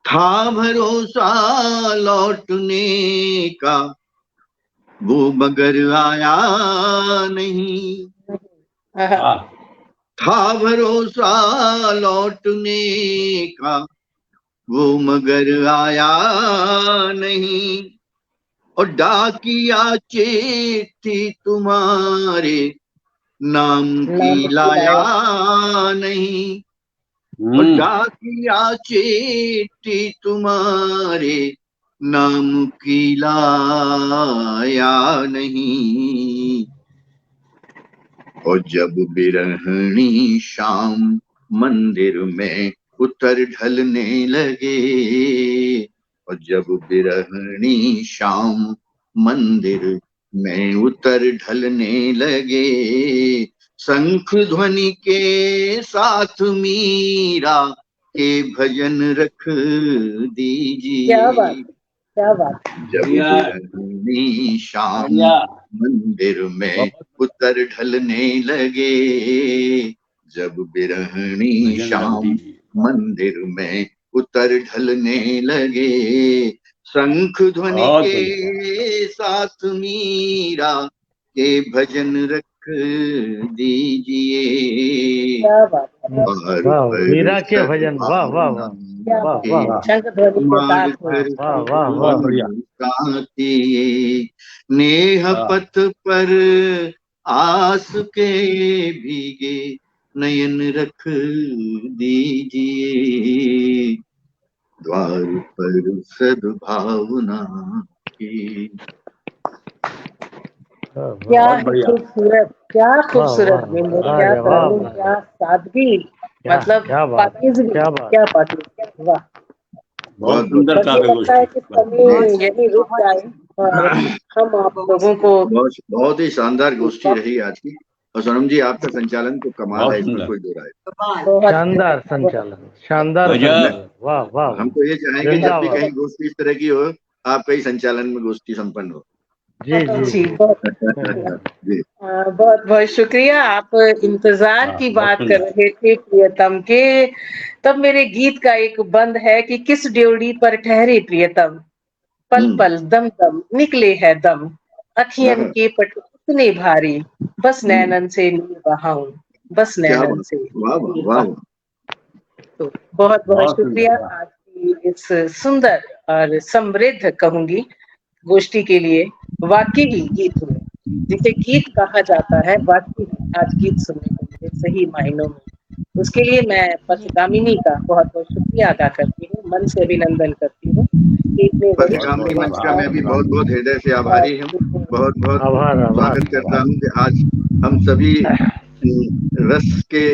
था भरोसा लौटने का वो मगर आया नहीं। था भरोसा लौटने का वो मगर आया नहीं। और डाकिया चिट्ठी तुम्हारे नाम की लाया नहीं। और डाकिया चिट्ठी तुम्हारे नाम की लाया नहीं। और जब बिरहणी शाम मंदिर में उतर ढलने लगे। और जब बिरहणी शाम मंदिर में उतर ढलने लगे। शंख ध्वनि के साथ मीरा के भजन रख दीजिए। क्या बात, क्या बात। जब बिरहणी शाम मंदिर में उतर ढलने लगे। जब बिरहणी शाम मंदिर में उतर ढलने लगे। शंख ध्वनि के साथ मीरा के भजन रख दीजिए। वाह, मीरा के भजन, वाह वाह वाह। क्या वाह बात वाह है, वाह शंख ध्वनि के मार साथ में। कर वाह वाह बहुत वाह बढ़िया। कांति नेह वाह। पथ पर आस के भीगे नयन रख दीजिए, द्वार पर सद्भावना की। क्या बहुत ही बढ़िया। खूबसूरत, क्या वाह खूबसूरत वाह बिंदु, वाह, क्या लाजवाब तरन्नुम, क्या लाजवाब, सादगी, क्या मतलब क्या बात, पाकीज़गी, क्या बात। क्या पाकीज़गी, वाह। बहुत बहुत सुंदर बस ये काव्य लगता है गोष्ठी। कि जी, समय यही रुक जाए और हम आप लोगों को बहुत बहुत ही शानदार गोष्ठी रही आज की। और सोनम जी, आपका संचालन तो कमाल बहुत है, इसमें सुंदर। कोई दो राय बहुत शानदार संचालन, शानदार गजब। संचालन, वाह वाह नहीं। हम वाह, तो ये चाहेंगे जब भी जिंदाबाद। कहीं गोष्ठी इस तरह की हो, आपका ही संचालन में गोष्ठी संपन्न हो। जी जी जी, जी। बहुत जी, बहुत बहुत शुक्रिया। आप इंतजार हाँ, की बहुत बात कर सुंदर। रहे थे प्रियतम के, तब मेरे गीत का एक बंद है कि किस ड्योढ़ी पर ठहरे प्रियतम, पल पल दम दम निकले है दम, अखियन के पट इतने भारी, बस नैनन से नीर बहाऊं, बस क्या नैनन बात, से वाह वाह नीर वाह बहाऊं। वाह। तो बहुत बहुत बहुत सुंदर। शुक्रिया वाह। आज की इस सुंदर और समृद्ध कहूंगी गोष्ठी के लिए। वाकई ही गीत हुए, जिसे गीत कहा जाता है, वाकई आज गीत सुनने को मिले सही मायनों में। उसके लिए मैं जी पथगामिनी का बहुत बहुत शुक्रिया अदा करती हूँ, मन से अभिनंदन करती हूँ कि इतने बहुत वरिष्ठ बहुत पथिगामिनी लोगों मंच के का आभार मैं भी साथ बहुत बहुत पथगामिनी। हृदय से आभारी हूँ। बहुत बहुत आभार आभार स्वागत करता आभार। हूँ कि आज हम सभी रस के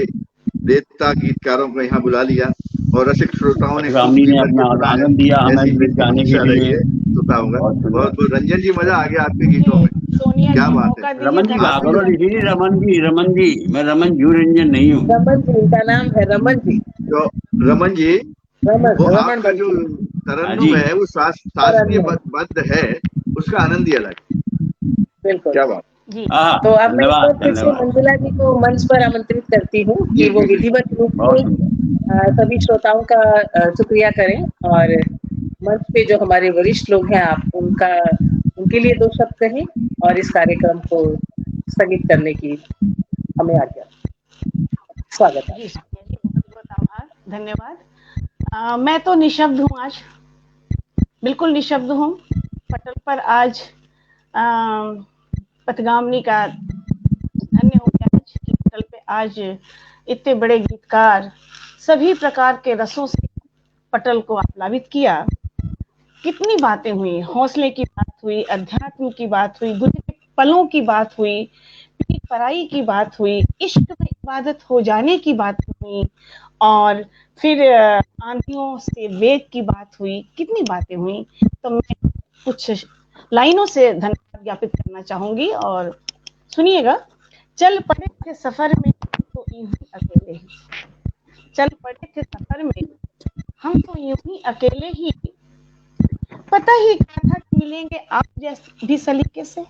देवता गीतकारों को यहाँ बुला लिया और रसिक श्रोताओं ने खूब पथगामिनी जी ने भर के अपना सुना है। आनंद दिया हमें ऐसी गीत मेरी गाने के इच्छा रही लिए। है, सुनता हूँ। बहुत बहुत सुंदर। बहुत रंजन जी, मजा आ गया आपके गीतों मुझे में। सोनिया क्या जी बात है। मौका दीजिए, रमन जी गा आप भी करो धन्यवाद। दीदी। रमन जी, मैं रमन जू रंजन नहीं हूँ। रमन जी, इनका नाम है रमन जी, तो रमन जी, रमन वो रमन आपका जो बंटी, हाँ जी। तरन्नुम है वो शास्त्रीय तरन्नुम, बद्ध है, उसका आनंद ही अलग। बिल्कुल। क्या बात। जी हाँ, तो अब मैं एक धन्यवाद बार फिर से धन्यवाद। मंजुला जी को मंच पर आमंत्रित करती हूँ जी कि वो जी जी। विधिवत रूप बहुत से सुंदर। सभी श्रोताओं का शुक्रिया करें और मंच पे जो हमारे वरिष्ठ लोग हैं, आप उनका उनके लिए दो शब्द कहें और इस कार्यक्रम को स्थगित करने की हमें आज्ञा। स्वागत है। जी सोनिया जी, बहुत बहुत आभार, धन्यवाद। मैं तो निशब्द हूँ आज, बिल्कुल निशब्द हूँ। पटल पर आज पथगामिनी का धन्य हो गया आज कि पटल पे आज इतने बड़े गीतकार सभी प्रकार के रसों से पटल को आप्लावित किया। कितनी बातें हुई, हौसले की बात हुई, अध्यात्म की बात हुई, गुजरे पलों की बात हुई, पीर पराई की बात हुई, इश्क में इबादत हो जाने की बात हुई, और फिर आंधियों से वेग की बात हुई। कितनी बातें हुई। तो मैं कुछ लाइनों से धन्यवाद ज्ञापित करना चाहूंगी और सुनिएगा। चल पड़े थे सफर में तो यूं ही अकेले ही, चल पड़े थे सफर में हम तो यूं ही अकेले ही, पता ही क्या था कि मिलेंगे आप जैसे भी सलीके से,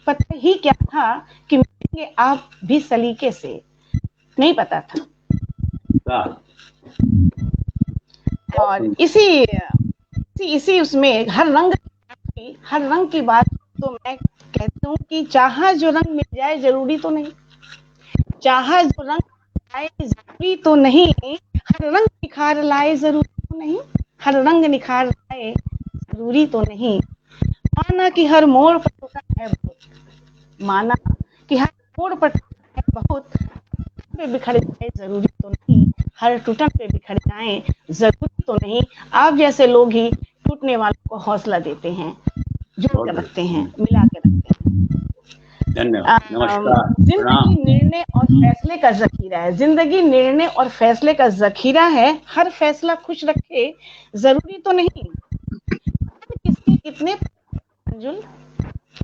पता ही क्या था कि मिलेंगे आप भी सलीके से, नहीं पता था। वाह। और इसी उसमें हर रंग की बात। तो मैं कहती हूँ कि चाहा जो रंग मिल जाए जरूरी तो नहीं, चाहा जो रंग आए जरूरी तो नहीं, हर रंग निखार लाए जरूरी तो नहीं, हर रंग निखार लाए जरूरी तो नहीं, माना कि हर मोड़ पर टूटा है बहुत, माना कि हर मोड़ पर टूटा है बहुत, पे बिखर जाए जरूरी तो नहीं, हर टूटन पे बिखर जाए जरूरी तो नहीं। आप जैसे लोग ही टूटने वालों को हौसला देते हैं, जोड़ बहुत कर बढ़िया। रखते हैं, मिला के रखते हैं। धन्यवाद, नमस्कार, जिंदगी प्रणाम। निर्णय और फैसले का जखीरा है, जिंदगी निर्णय और फैसले का जखीरा है, हर फैसला खुश रखे जरूरी तो नहीं, किसके कितने मंजुल,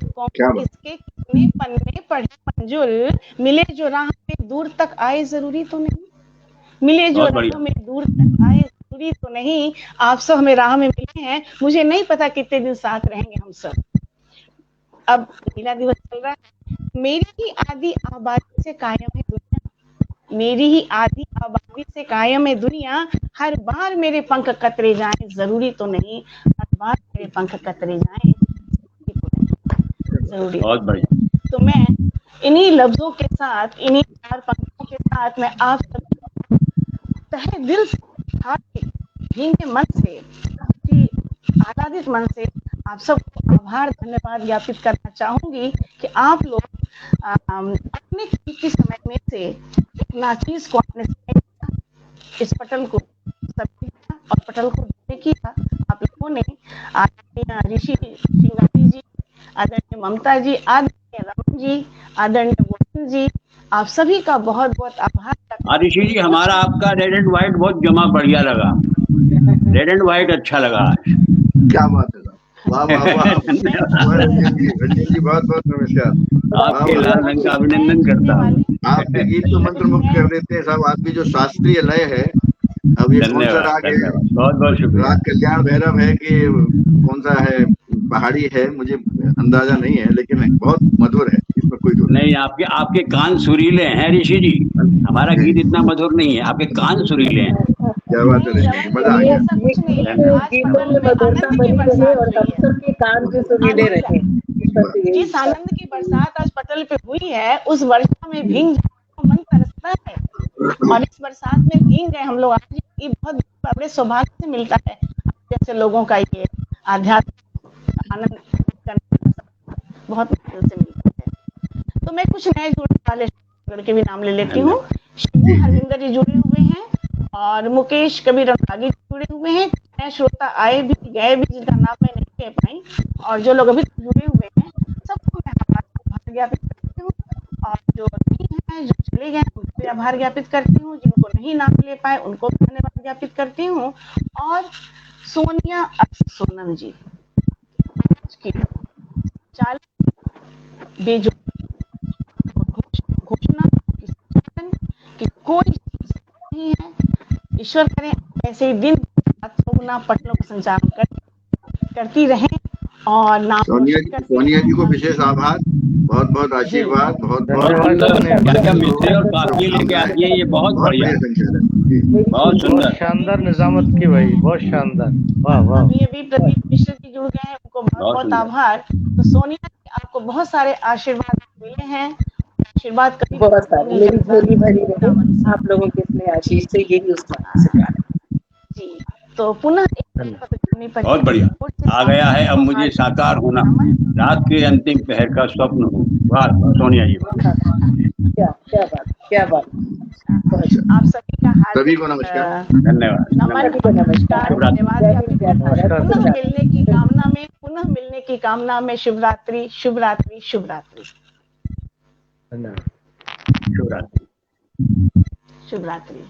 कौन क्या बात। किसके कितने पन्ने पढ़े मंजुल, मिले जो राह में दूर तक आए जरूरी तो नहीं, मिले जो बहुत राह बढ़िया। में दूर तक आए जरूरी तो नहीं। आप सब हमें राह में मिले हैं, मुझे नहीं पता कितने दिन साथ रहेंगे हम सब। अब महिला दिवस चल रहा है, मेरी ही आदि आबादी से कायम है दुनिया, मेरी ही आदि आबादी से कायम है दुनिया, हर बार मेरे पंख कतरे जाएं जरूरी तो नहीं, हर बार मेरे पंख कतरे जाएं जरूरी। बहुत बढ़िया। तो मैं इन्हीं लफ्जों के साथ, इन्हीं चार पंक्तियों के साथ मैं आप तहे दिल से भींगे मन से, आह्लादित मन से आप सबको आभार धन्यवाद ज्ञापित करना चाहूंगी कि आप लोग अपने कीमती समय में से एक नाचीज को आपने इस पटल को समेटा और पटल को देखने किया। आप लोगों ने आदरणीय ऋषि सिंगारी जी, आदरणीय ममता जी, आदरणीय रमन जी, आदरणीय गोविंद जी, आप सभी का बहुत बहुत आभार। ऋषि जी, हमारा आपका रेड एंड व्हाइट बहुत जमा बढ़िया लगा, रेड एंड व्हाइट अच्छा लगा। क्या बात है, वाह वाह वाह। रंजन जी बहुत बहुत नमस्कार। आपके लाल रंग का अभिनंदन करता हूँ। आपके गीत तो मंत्रमुग्ध कर देते हैं साहब। आपकी जो शास्त्रीय लय है, अब ये कौन सा राग है, बहुत बहुत शुक्रिया। राग कल्याण भैरव है कि कौन सा है, पहाड़ी है, मुझे अंदाजा नहीं है, लेकिन बहुत मधुर है, इसमें कोई दो नहीं। आपके कान सुरीले हैं ऋषि जी, हमारा गीत इतना मधुर नहीं है, आपके कान सुरीले हैं। क्या बात है, मजा आ गया। जीवन में मधुरता बनी रहे और हम सबके कान भी सुरीले रहे। जिस आनंद की बरसात आज पटल पे हुई है, उस वर्षा में भीग मन तरसता है, और इस बरसात में भीग गए हम लोग आज। ये बहुत बड़े सौभाग्य से मिलता है जैसे लोगों का ये आध्यात्मिक आनंद बहुत मुश्किल से मिलता है। तो मैं कुछ नए जुड़ने वाले के भी नाम ले लेती हूँ। शिबू हरविंदर जी जुड़े हुए हैं, और मुकेश कबीर रागी जुड़े हुए हैं। नए श्रोता आए भी गए भी, जिनका नाम मैं नहीं कह पाई, और जो लोग अभी जुड़े हुए हैं सबको मैं आभार ज्ञापित करती हूँ, और जो नहीं है, जो चले गए उनको भी आभार ज्ञापित करती हूँ, जिनको नहीं नाम ले पाए उनको भी धन्यवाद ज्ञापित करती हूँ। और सोनिया सोनम जी की 40 बेजो घोषणा कि कोई नहीं है, ईश्वर करें ऐसे ही दिन गुना पटलों का संचालन करती रहें। और नाम सोनिया जी को विशेष आभार, बहुत बहुत आशीर्वाद, बहुत बहुत मिलते और काफी लेके आती है, ये बहुत बढ़िया, बहुत सुंदर, शानदार निजामत की भाई, बहुत शानदार, वाह वाह। अभी प्रदीप मिश्र जी जुड़ गए हैं, उनको बहुत बहुत आभार। तो सोनिया जी, आपको बहुत सारे आशीर्वाद मिले हैं, आशीर्वाद कभी बहुत सारे, मेरी झोली भरी रहे आप लोगों के इसमें आशीष से, यही उसका जी। तो पुनः बहुत बढ़िया आ गया है, अब मुझे साकार होना, रात के अंतिम पहर का स्वप्न हो। वाह सोनिया जी, क्या बात। आप सभी का सभी को नमस्कार, धन्यवाद, नमस्कार, धन्यवाद। पुनः मिलने की कामना में शिवरात्रि शिवरात्रि शिवरात्रि धन्यवाद, शिवरात्रि शिवरात्रि।